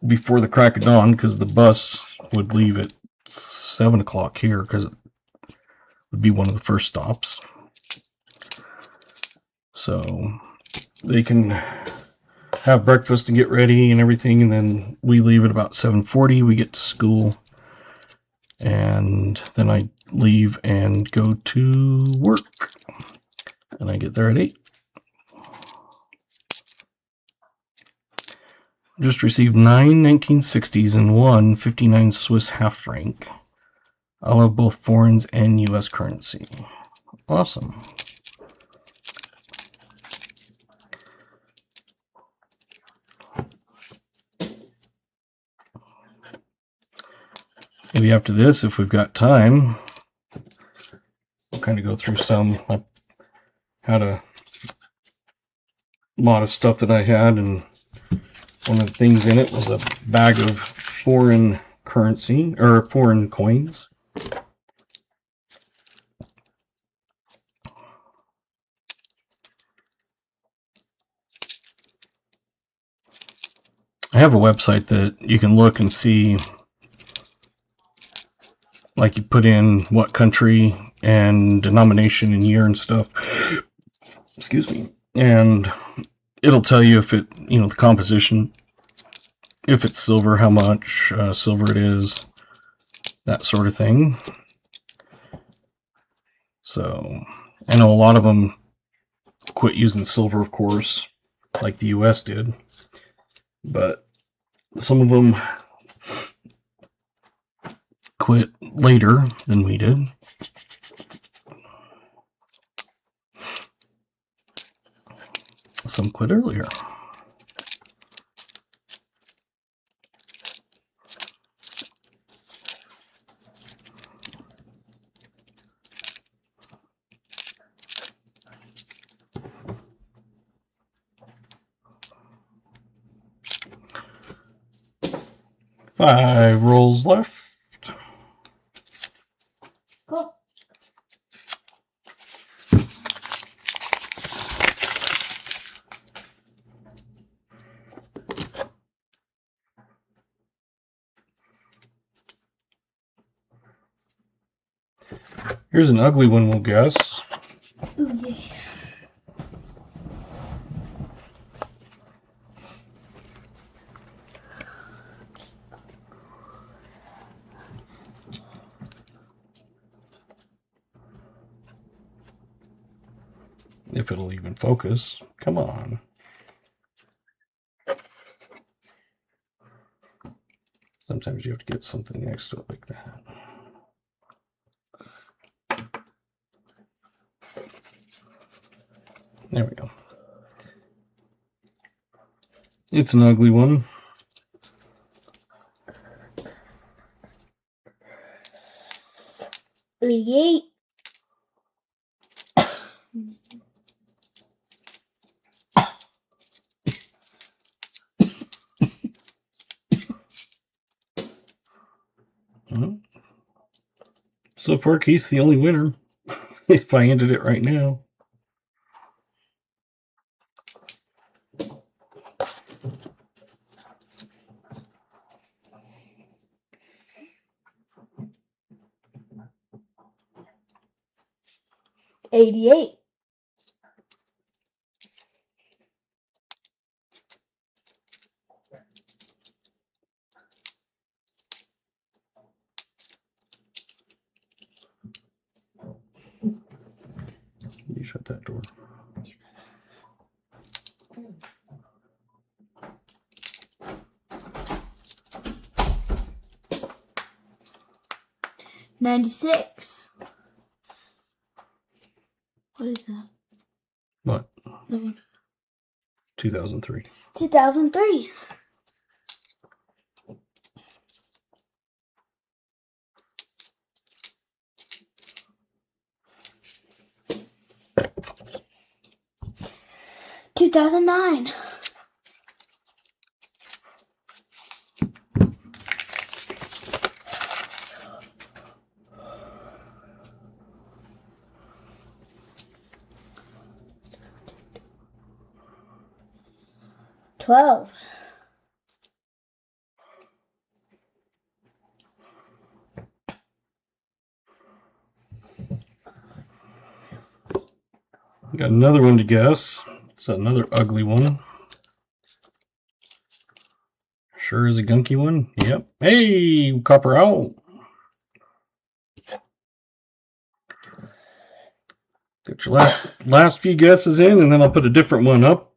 before the crack of dawn, because the bus would leave at 7 o'clock here because it would be one of the first stops. So they can have breakfast and get ready and everything, and then we leave at about 7:40. We get to school, and then I leave and go to work, and I get there at 8. Just received 9 1960s and 1 59 Swiss half franc. I'll have both foreigns and US currency. Awesome. Maybe after this, if we've got time, we'll kind of go through some. I had a lot of stuff that I had, and one of the things in it was a bag of foreign currency, or foreign coins. I have a website that you can look and see, like you put in what country and denomination and year and stuff. Excuse me. And it'll tell you if it, the composition, if it's silver, how much silver it is, that sort of thing. So I know a lot of them quit using silver, of course, like the US did, but some of them quit later than we did. Some quit earlier. Five rolls left. Cool. Here's an ugly one, we'll guess. Ooh, yeah. If it'll even focus. Come on. Sometimes you have to get something next to it like that. There we go. It's an ugly one. Yay. So far, Keith's the only winner. If I ended it right now. $88. You shut that door. $96. What is that? What? That one. 2003. 2003. $2009. $12. Got another one to guess. It's another ugly one. Sure is a gunky one. Yep. Hey, copper out. Get your last few guesses in, and then I'll put a different one up.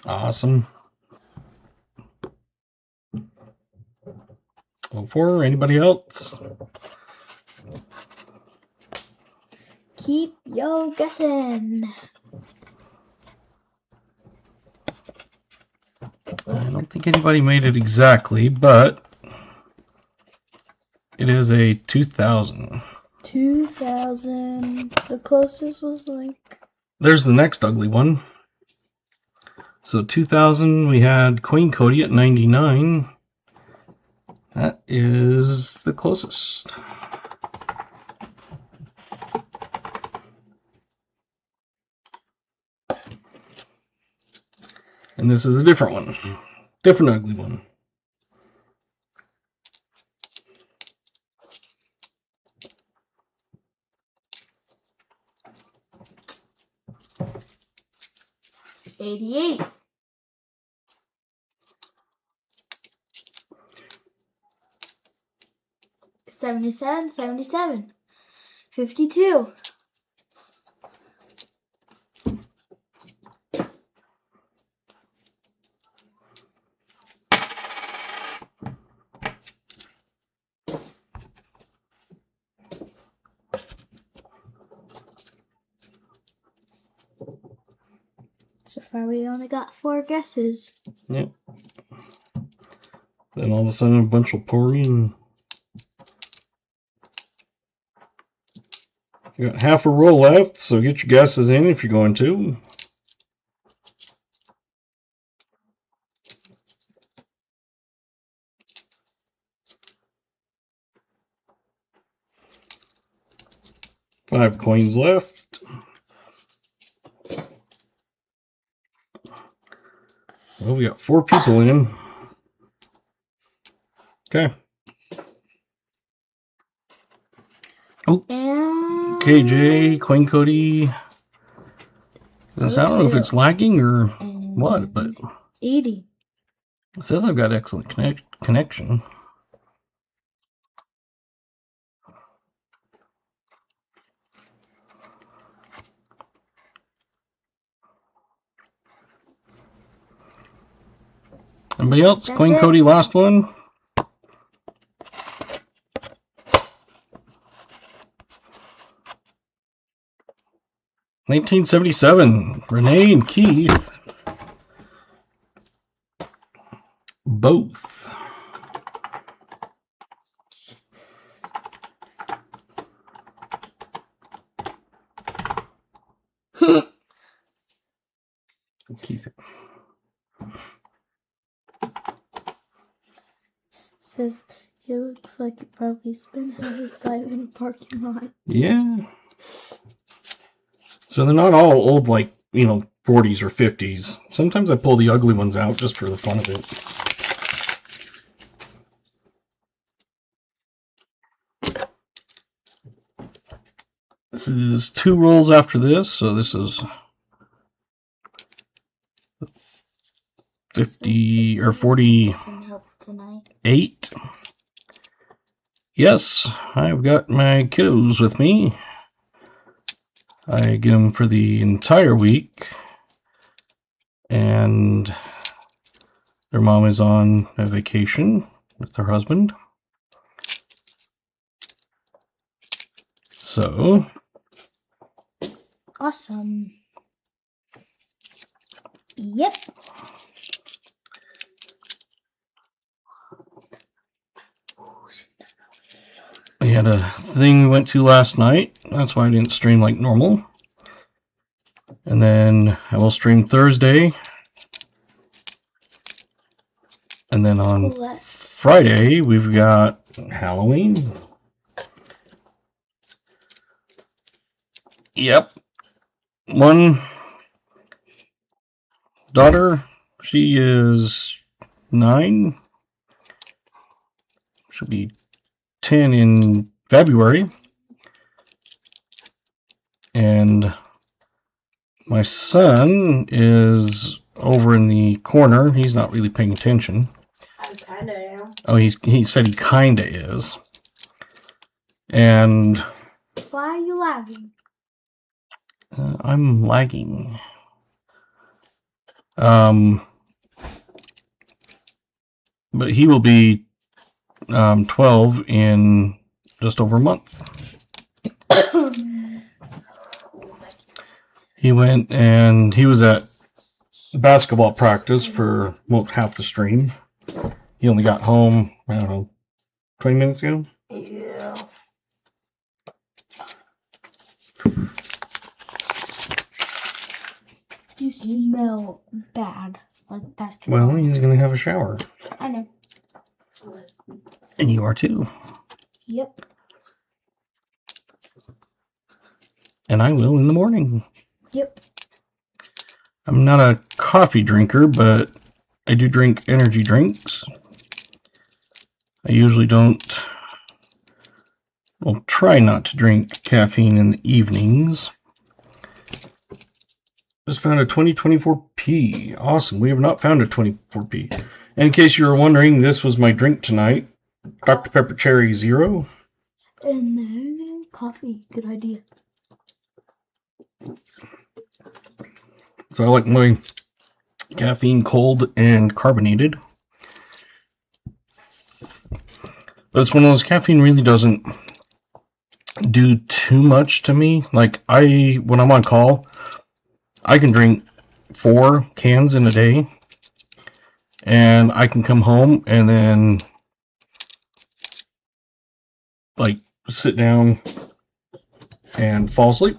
Awesome. 04, anybody else? Keep yo guessing. I don't think anybody made it exactly, but it is a 2000. 2000. The closest was like... There's the next ugly one. So 2000, we had Queen Cody at 99. That is the closest. And this is a different one. Different ugly one. $88. $77. $52. So far, we only got 4 guesses. Yep. Then all of a sudden, a bunch will pour in. You got half a roll left, so get your guesses in if you're going to. Five coins left. Well, we got 4 people in. Okay. Oh, And KJ, Queen Cody. I don't know if it's lagging or what, but 80. it says I've got excellent connection. Anybody else? That's Queen it. Cody, last one. $19.77. Renee and Keith. Both. Keith. Says he looks like he probably spent half his life in a parking lot. Yeah. So they're not all old, like, 40s or 50s. Sometimes I pull the ugly ones out just for the fun of it. This is 2 rolls after this, so this is 50 or 48. Yes, I've got my kiddos with me. I get them for the entire week, and their mom is on a vacation with her husband. So, Awesome. Yep. we had a thing we went to last night. That's why I didn't stream like normal. And then I will stream Thursday. And then on Friday, we've got Halloween. Yep. One daughter, she is 9. She'll be 10 in February. And my son is over in the corner. He's not really paying attention. I kinda am. Oh, he said he kinda is. And Why are you lagging? I'm lagging. But he will be 12 in just over a month. He went and he was at basketball practice for most half the stream. He only got home, I don't know, 20 minutes ago. Yeah. You smell bad. Like basketball. Well, he's going to have a shower. I know. And you are too. Yep. And I will in the morning. Yep. I'm not a coffee drinker, but I do drink energy drinks. I usually don't, well, try not to drink caffeine in the evenings. Just found a 2024P. Awesome. We have not found a 24P. And in case you were wondering, this was my drink tonight. Dr. Pepper Cherry Zero. And then coffee. Good idea. So I like my caffeine cold and carbonated. But it's one of those, caffeine really doesn't do too much to me. Like, when I'm on call, I can drink 4 cans in a day, and I can come home and then, like, sit down and fall asleep.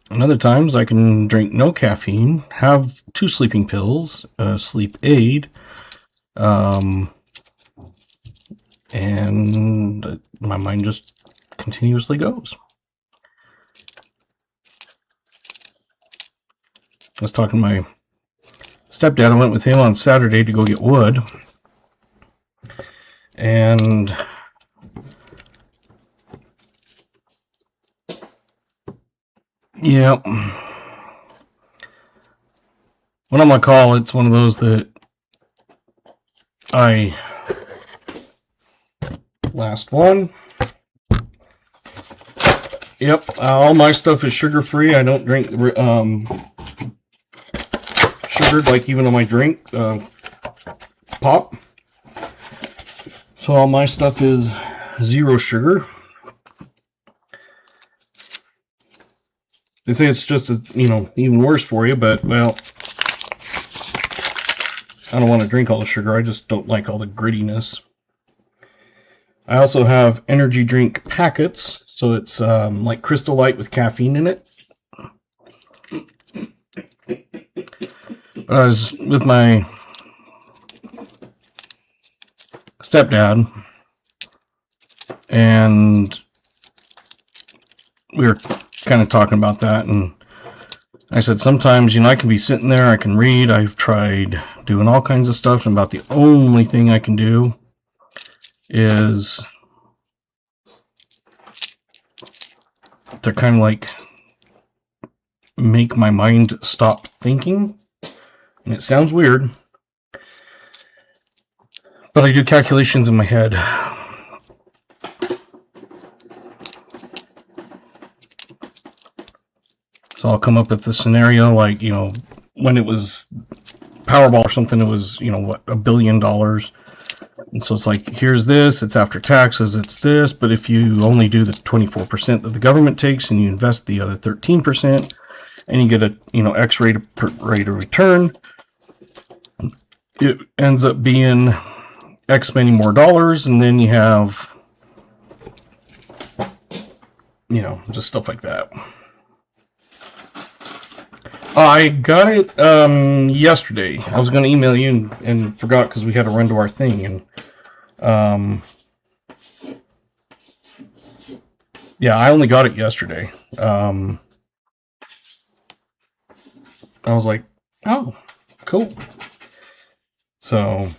And other times I can drink no caffeine, have 2 sleeping pills, a sleep aid, and my mind just continuously goes. I was stepdad. I went with him on Saturday to go get wood. And yeah, what I'm gonna call it's one of those that last one. Yep, all my stuff is sugar free. I don't drink sugared, like even on my drink pop. So all my stuff is 0 sugar. They say it's just even worse for you, but well, I don't want to drink all the sugar. I just don't like all the grittiness. I also have energy drink packets, so it's like Crystal Light with caffeine in it. But I was with my stepdad, and we were kind of talking about that, and I said sometimes, I can be sitting there, I can read, I've tried doing all kinds of stuff, and about the only thing I can do is to kind of like make my mind stop thinking. And it sounds weird, but I do calculations in my head. So I'll come up with the scenario like, when it was Powerball or something, it was, what, $1 billion. And so it's like, here's this, it's after taxes, it's this, but if you only do the 24% that the government takes and you invest the other 13% and you get a, X rate of return, it ends up being X many more dollars, and then you have, just stuff like that. I got it yesterday. I was going to email you and forgot because we had to run to our thing. And yeah, I only got it yesterday. I was like, oh, cool. So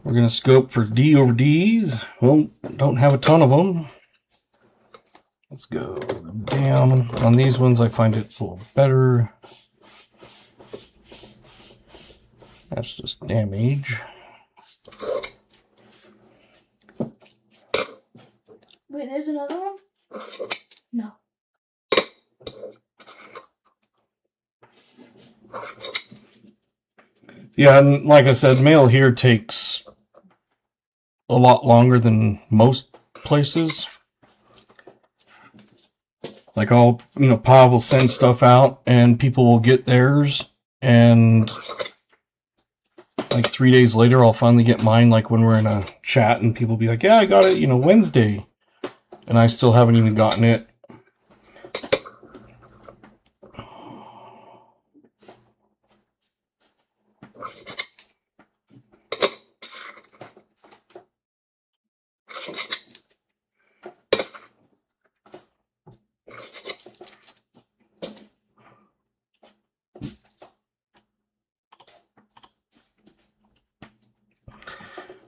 we're going to scope for D over Ds. Well, don't have a ton of them. Let's go down. On these ones, I find it's a little better. That's just damage. Wait, there's another one? No. Yeah, and like I said, mail here takes a lot longer than most places. Like Pa will send stuff out and people will get theirs, and like 3 days later I'll finally get mine, like when we're in a chat and people be like, yeah, I got it, Wednesday, and I still haven't even gotten it.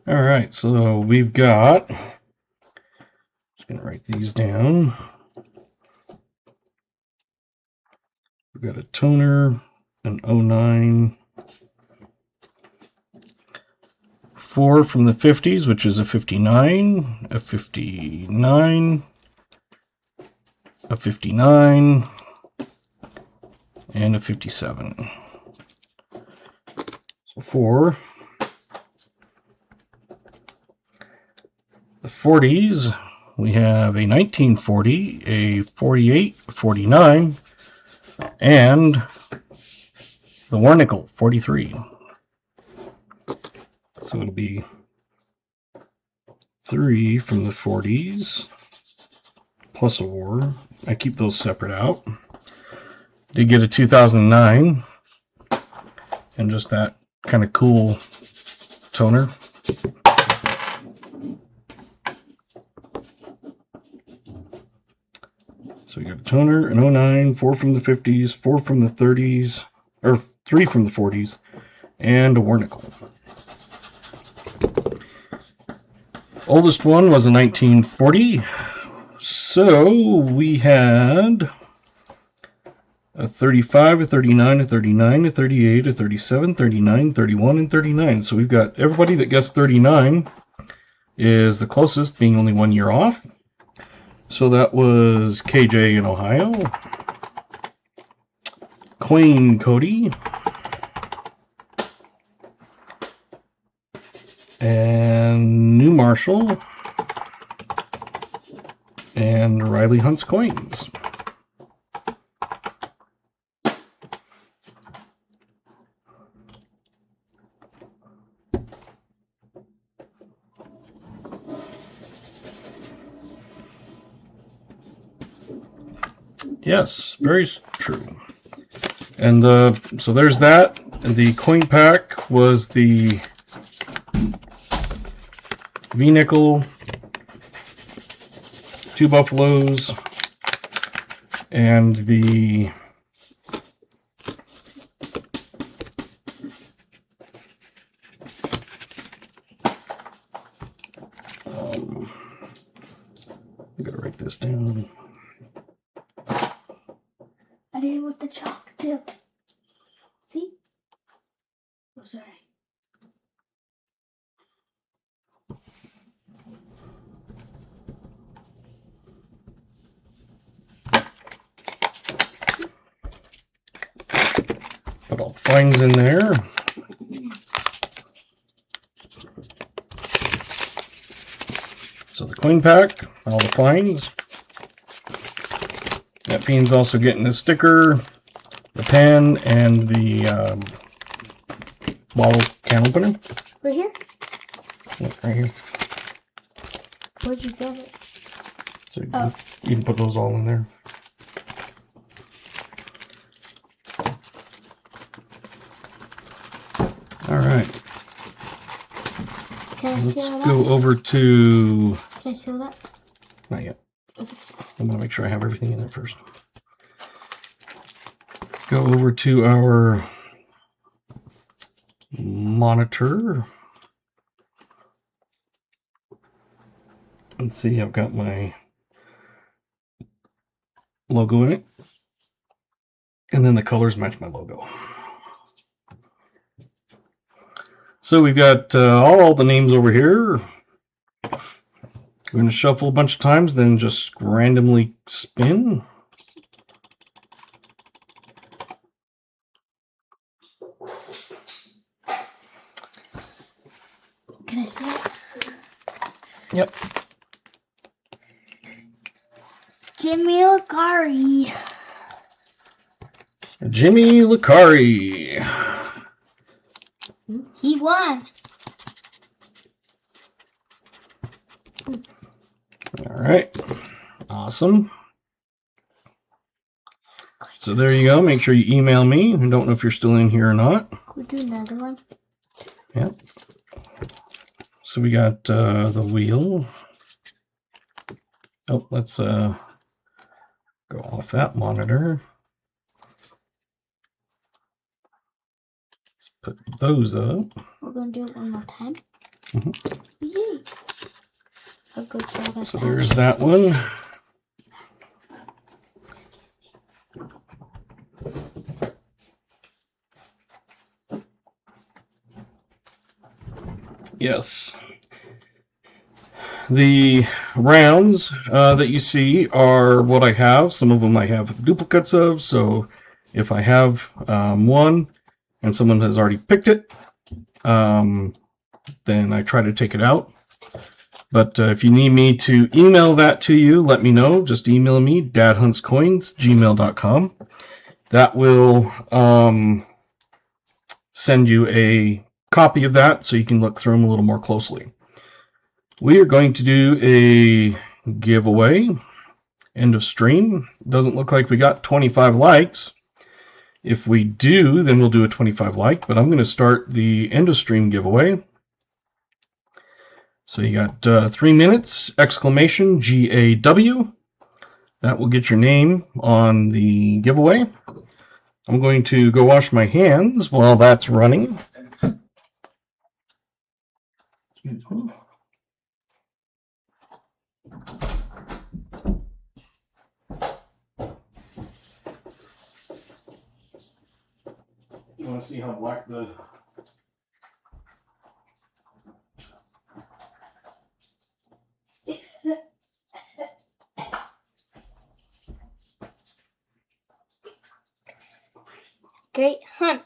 All right, so we've got, just gonna write these down. We've got a toner, an 09, 4 from the 50s, which is a 59, a 59, a 59, and a 57. So 4. The 40s, we have a 1940, a 48, a 49, and the war nickel, 43. So it'll be 3 from the 40s, plus a war. I keep those separate out. Did get a 2009, and just that kind of cool toner. So we got a toner, an 09, 4 from the 50s, 4 from the 30s, or 3 from the 40s, and a Warnickel. Oldest one was a 1940. So we had a 35, a 39, a 39, a 38, a 37, 39, 31, and 39. So we've got everybody that guessed 39 is the closest, being only 1 year off. So that was KJ in Ohio, Quayne Cody, and New Marshall, and Riley Hunts Coins. Yes, very true. And so there's that. And the coin pack was the V-nickel, 2 buffaloes, and the I gotta write this down. I did it with the chalk too. See? Oh, sorry. Put all the fines in there. So the coin pack, all the fines. Netfiend's also getting the sticker, the pen, and the bottle can opener. Right here? Yeah, right here. Where'd you get it? So you can put those all in there. All right. Can I seal Let's that? go over to... Can I seal that? Not yet. Okay. I'm going to make sure I have everything in there first. Go over to our monitor. Let's see, I've got my logo in it. And then the colors match my logo. So we've got all the names over here. We're going to shuffle a bunch of times, then just randomly spin. Can I see it? Yep. Jimmy Lucari. Jimmy Lucari. He won. All right. Awesome. So there you go. Make sure you email me. I don't know if you're still in here or not. Could we do another one? Yep. So we got the wheel. Oh, let's go off that monitor. Let's put those up. We're going to do it one more time. Yay. I'll go grab that. So there's that one. Yes. The rounds that you see are what I have. Some of them I have duplicates of. So if I have one and someone has already picked it, then I try to take it out. But if you need me to email that to you, let me know. Just email me, dadhuntscoins@gmail.com. That will send you a copy of that so you can look through them a little more closely. We are going to do a giveaway. End of stream. Doesn't look like we got 25 likes. If we do, then we'll do a 25 like, but I'm going to start the end of stream giveaway. So you got 3 minutes, exclamation, GAW. That will get your name on the giveaway. I'm going to go wash my hands while that's running. Excuse me. You want to see how black the... Great hunt.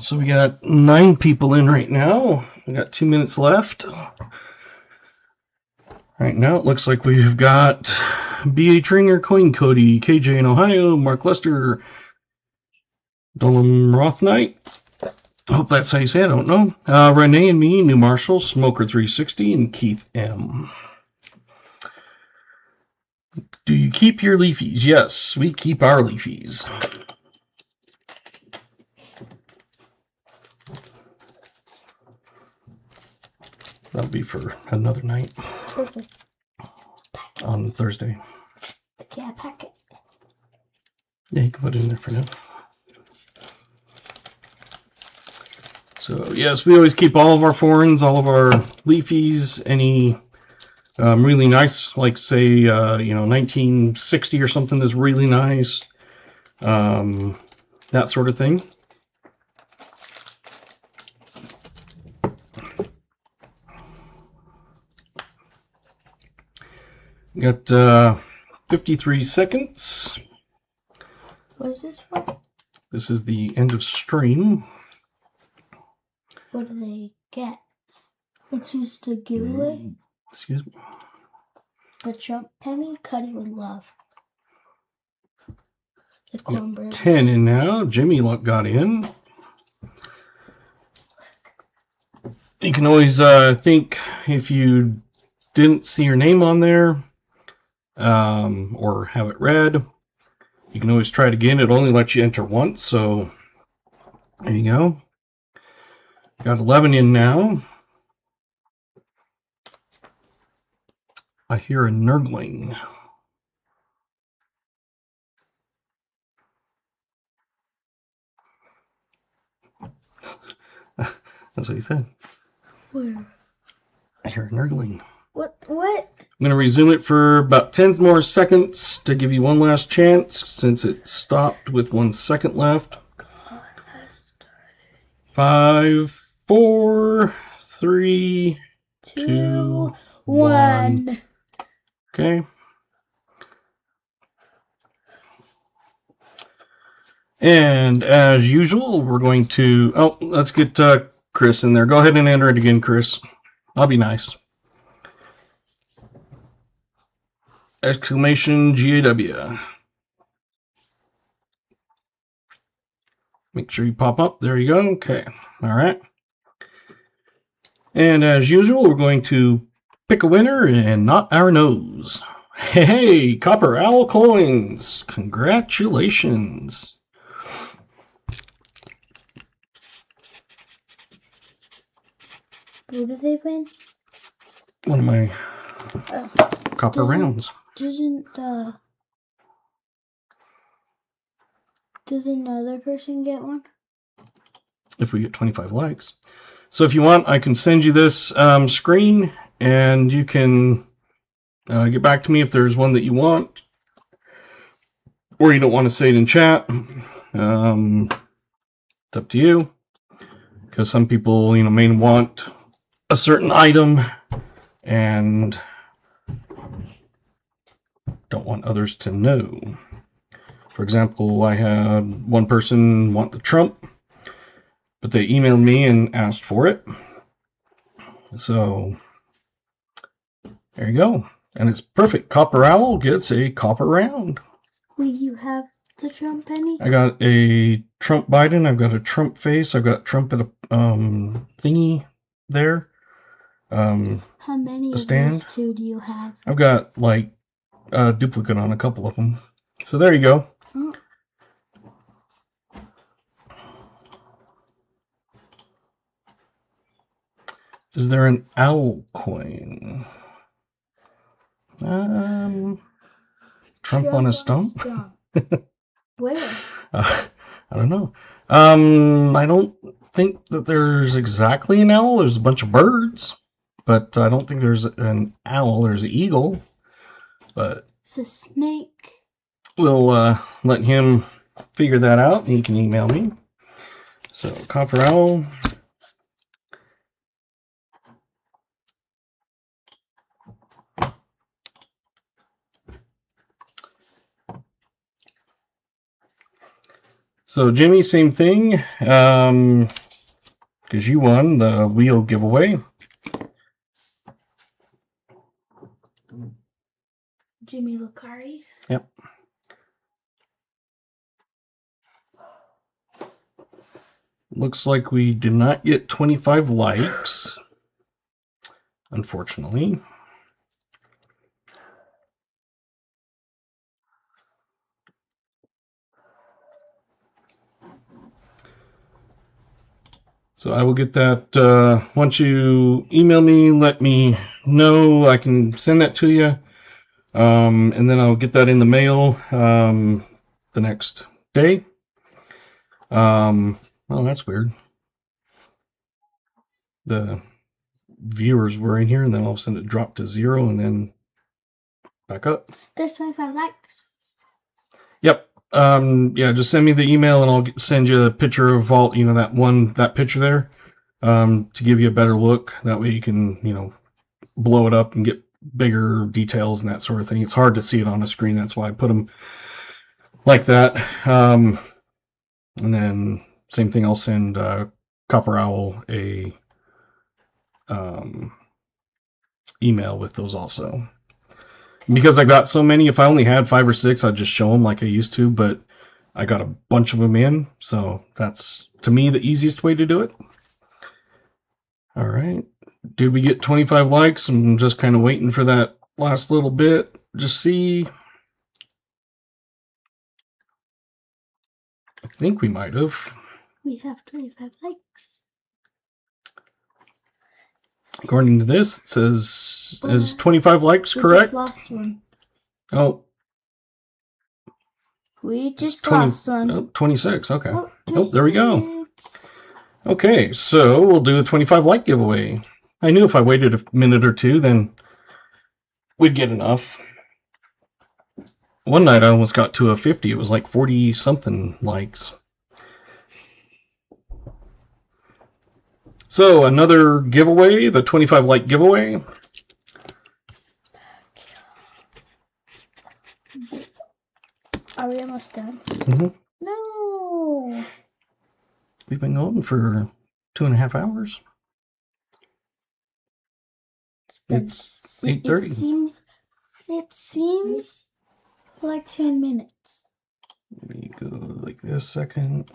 So we got 9 people in right now. We got 2 minutes left. Right now it looks like we've got B.H. Ringer, Coin Cody, KJ in Ohio, Mark Lester, Dullum Rothnight. Hope that's how you say it, I don't know. Renee and me, New Marshall, Smoker 360, and Keith M. Do you keep your leafies? Yes, we keep our leafies. That'll be for another night. Perfect. On Thursday. Yeah, pack it. Yeah, you can put it in there for now. So, yes, we always keep all of our foreigns, all of our leafies, any really nice, like, say, 1960 or something that's really nice. That sort of thing. Got 53 seconds. What is this for? This is the end of stream. What do they get? It's just a giveaway. Excuse me. The Trump penny, Cuddy would love. The cornbread. 10 in now. Jimmy got in. You can always think if you didn't see your name on there or have it read, you can always try it again. It only lets you enter once, so there you go. Got 11 in now. I hear a nurgling. That's what he said. Where? I hear a nurgling. What? I'm going to resume it for about 10 more seconds to give you one last chance since it stopped with 1 second left. 5, 4, 3, 2, 1. Okay. And as usual, we're going to... Oh, let's get Chris in there. Go ahead and enter it again, Chris. I'll be nice. Exclamation GAW. Make sure you pop up. There you go. Okay. All right. And as usual, we're going to pick a winner and not our nose. Hey, Copper Owl coins. Congratulations. What do they win? One of my copper rounds. Doesn't another person get one? If we get 25 likes. So if you want, I can send you this screen, and you can get back to me if there's one that you want, or you don't want to say it in chat. It's up to you, because some people, may want a certain item and don't want others to know. For example, I had one person want the Trump, but they emailed me and asked for it. So there you go. And it's perfect. Copper Owl gets a copper round. Will you have the Trump penny? I got a Trump Biden. I've got a Trump face. I've got Trump at a thingy there. How many of those two do you have? I've got like a duplicate on a couple of them. So there you go. Oh. Is there an owl coin? Trump on a stump? Where? I don't know. I don't think that there's exactly an owl. There's a bunch of birds, but I don't think there's an owl. There's an eagle, but it's a snake. We'll let him figure that out, and he can email me. So copper owl. So Jimmy, same thing, because you won the wheel giveaway. Jimmy Lucari. Yep. Looks like we did not get 25 likes, unfortunately. So I will get that, once you email me, let me know, I can send that to you, and then I'll get that in the mail the next day. Oh, that's weird. The viewers were in here, and then all of a sudden it dropped to 0, and then back up. There's 25 likes. Yep. Yeah, just send me the email and I'll send you a picture of all, that picture there, to give you a better look. That way you can, blow it up and get bigger details and that sort of thing. It's hard to see it on a screen. That's why I put them like that. And then same thing, I'll send Copper Owl a email with those also. Because I got so many, if I only had 5 or 6, I'd just show them like I used to, but I got a bunch of them in, so that's, to me, the easiest way to do it. All right. Did we get 25 likes? I'm just kind of waiting for that last little bit. Just see. I think we might have. We have 25 likes. According to this, it says, is 25 likes correct? We just lost one. Oh. We just lost one. Oh, 26, okay. Oh, there we go. Okay, so we'll do a 25 like giveaway. I knew if I waited a minute or two, then we'd get enough. One night I almost got to a 50. It was like 40-something likes. So another giveaway, the 25 like giveaway. Are we almost done? Mm-hmm. No. We've been going for 2.5 hours. It's 8:30. It seems like 10 minutes. Let me go like this second.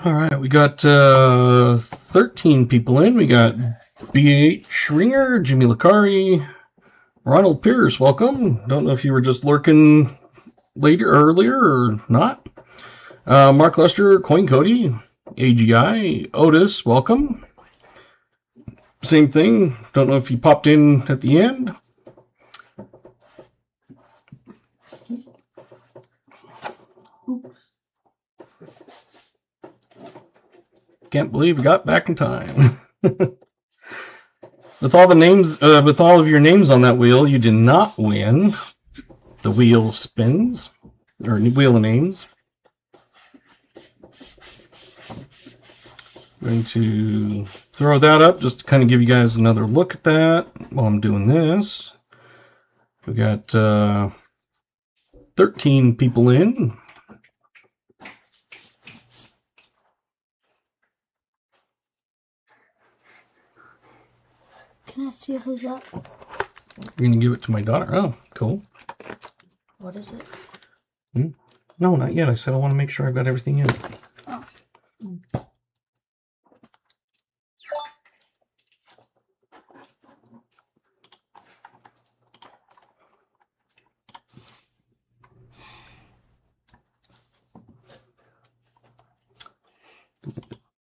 All right, we got 13 people in. We got B.H. Ringer, Jimmy Lucari, Ronald Pierce, welcome. Don't know if you were just lurking earlier or not. Mark Lester, Coin Cody, AGI, Otis, welcome. Same thing. Don't know if you popped in at the end. Can't believe we got back in time. With all the names, with all of your names on that wheel, you did not win the wheel spins or wheel of names. I'm going to throw that up just to kind of give you guys another look at that while I'm doing this. We got 13 people in. Can I see who's up? I'm going to give it to my daughter. Oh, cool. What is it? No, not yet. I said I want to make sure I've got everything in. Oh.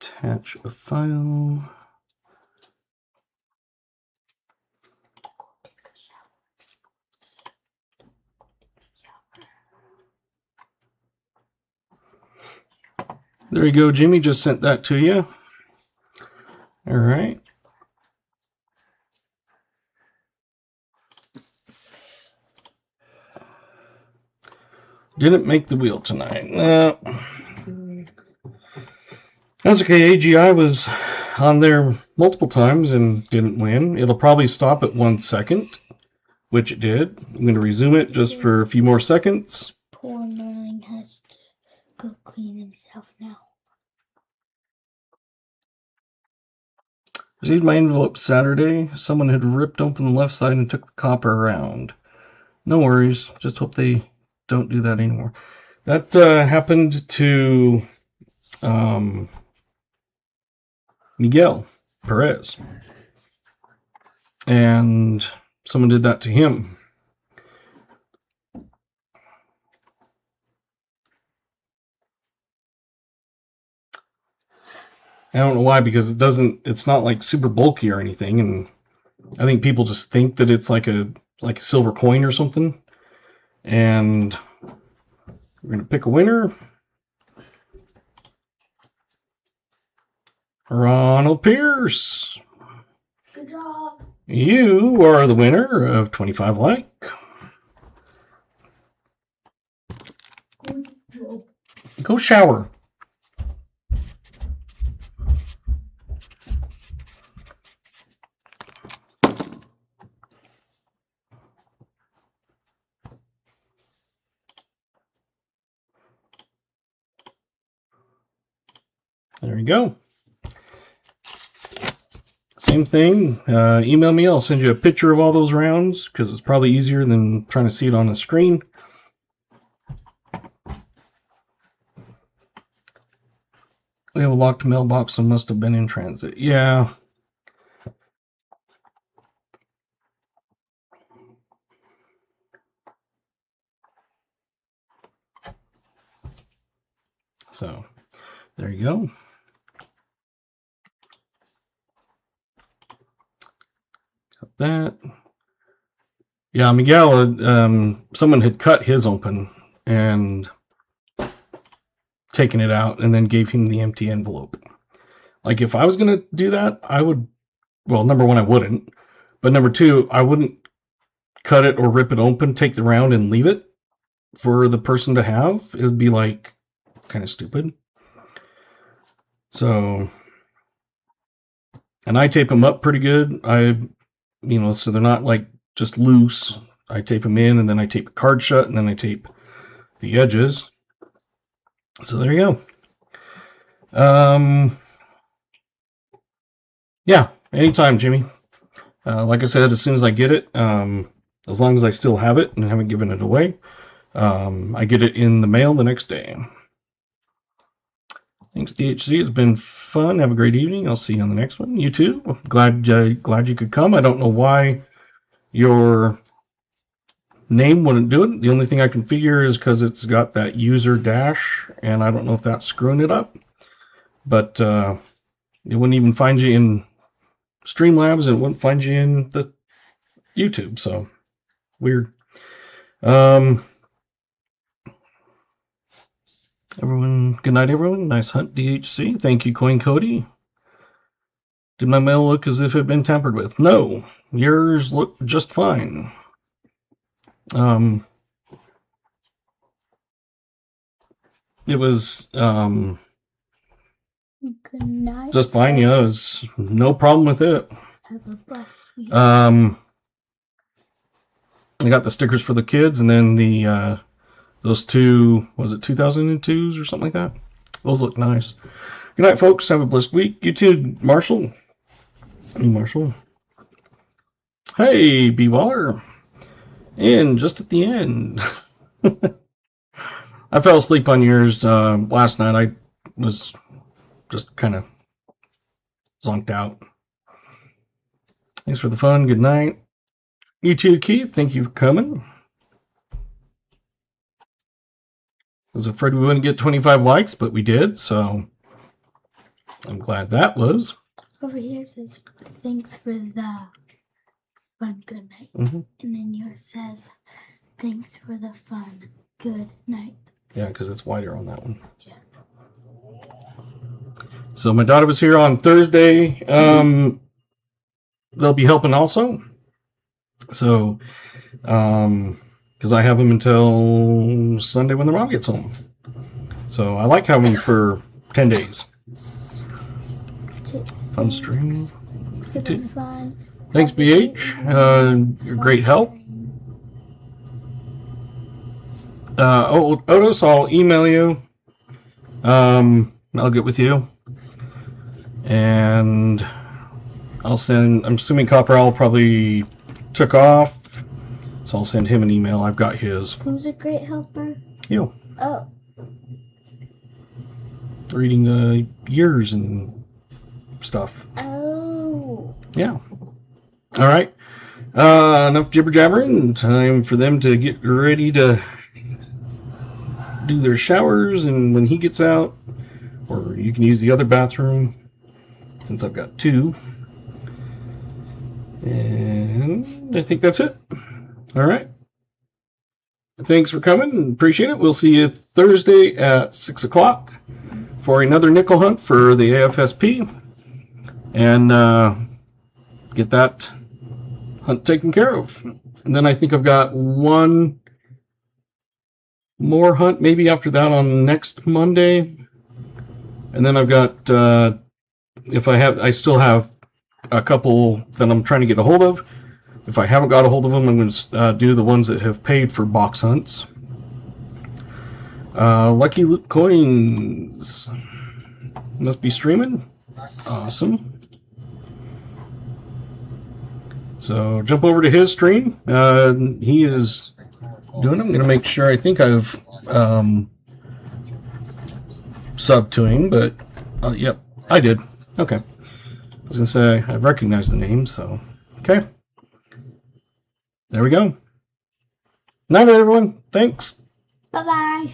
Attach a file. There you go, Jimmy. Just sent that to you. All right. Didn't make the wheel tonight. That's okay. AGI was on there multiple times and didn't win. It'll probably stop at 1 second, which it did. I'm going to resume it just for a few more seconds. Poor Merlin has to go clean himself now. Received my envelope Saturday. Someone had ripped open the left side and took the copper around. No worries. Just hope they don't do that anymore. That happened to Miguel Perez. And someone did that to him. I don't know why, because it's not like super bulky or anything, and I think people just think that it's like a silver coin or something. And we're gonna pick a winner. Ronald Pierce. Good job. You are the winner of 25 like. Good job. Go shower. There you go. Same thing. Email me. I'll send you a picture of all those rounds because it's probably easier than trying to see it on the screen. We have a locked mailbox, so must have been in transit. Yeah. So, there you go. Got that. Yeah, Miguel, someone had cut his open and taken it out and then gave him the empty envelope. Like, if I was going to do that, I would, well, number one, I wouldn't. But number two, I wouldn't cut it or rip it open, take the round and leave it for the person to have. It would be like kind of stupid. So, and I tape them up pretty good. So they're not like just loose. I tape them in and then I tape the card shut and then I tape the edges. So there you go. Yeah, anytime, Jimmy. Like I said, as soon as I get it, as long as I still have it and haven't given it away, I get it in the mail the next day. Thanks, DHC. It's been fun. Have a great evening. I'll see you on the next one. You too. Glad you could come. I don't know why your name wouldn't do it. The only thing I can figure is because it's got that user dash, and I don't know if that's screwing it up. But it wouldn't even find you in Streamlabs, and it wouldn't find you in the YouTube. So weird. Everyone, good night, everyone. Nice hunt, DHC. Thank you, Coin Cody. Did my mail look as if it had been tampered with? No, yours looked just fine. It was Good night. just fine. Yeah, there's no problem with it. Have a blessed week. I got the stickers for the kids, and then the those two, was it 2002s or something like that? Those look nice. Good night, folks. Have a blessed week. You too, Marshall. Hey, Marshall. Hey, B. Waller. And just at the end. I fell asleep on yours last night. I was just kind of zonked out. Thanks for the fun. Good night. You too, Keith. Thank you for coming. I was afraid we wouldn't get 25 likes, but we did, so I'm glad that was. Over here says, thanks for the fun, good night. Mm-hmm. And then yours says, thanks for the fun, good night. Yeah, because it's wider on that one. Yeah. So my daughter was here on Thursday. They'll be helping also. So, because I have them until Sunday when the mom gets home. So I like having them for 10 days. Fun stream. For the fun. Thanks, BH. You're great help. Otis, I'll email you. I'll get with you. And I'll send, I'm assuming Copper Owl probably took off. So I'll send him an email. I've got his. Who's a great helper? You. Oh. Reading the years and stuff. Oh. Yeah. All right. Enough jibber jabbering. Time for them to get ready to do their showers, and when he gets out, or you can use the other bathroom since I've got two. And I think that's it. All right. Thanks for coming. Appreciate it. We'll see you Thursday at 6 o'clock for another nickel hunt for the AFSP. And get that hunt taken care of. And then I think I've got one more hunt maybe after that on next Monday. And then I've got, I still have a couple that I'm trying to get a hold of. If I haven't got a hold of them, I'm going to do the ones that have paid for box hunts. Lucky Loot Coins must be streaming. Awesome. So jump over to his stream. He is doing. I'm going to make sure. I think I've subbed to him, but yep, I did. Okay. I was going to say I recognize the name, so okay. There we go. Night, everyone. Thanks. Bye-bye.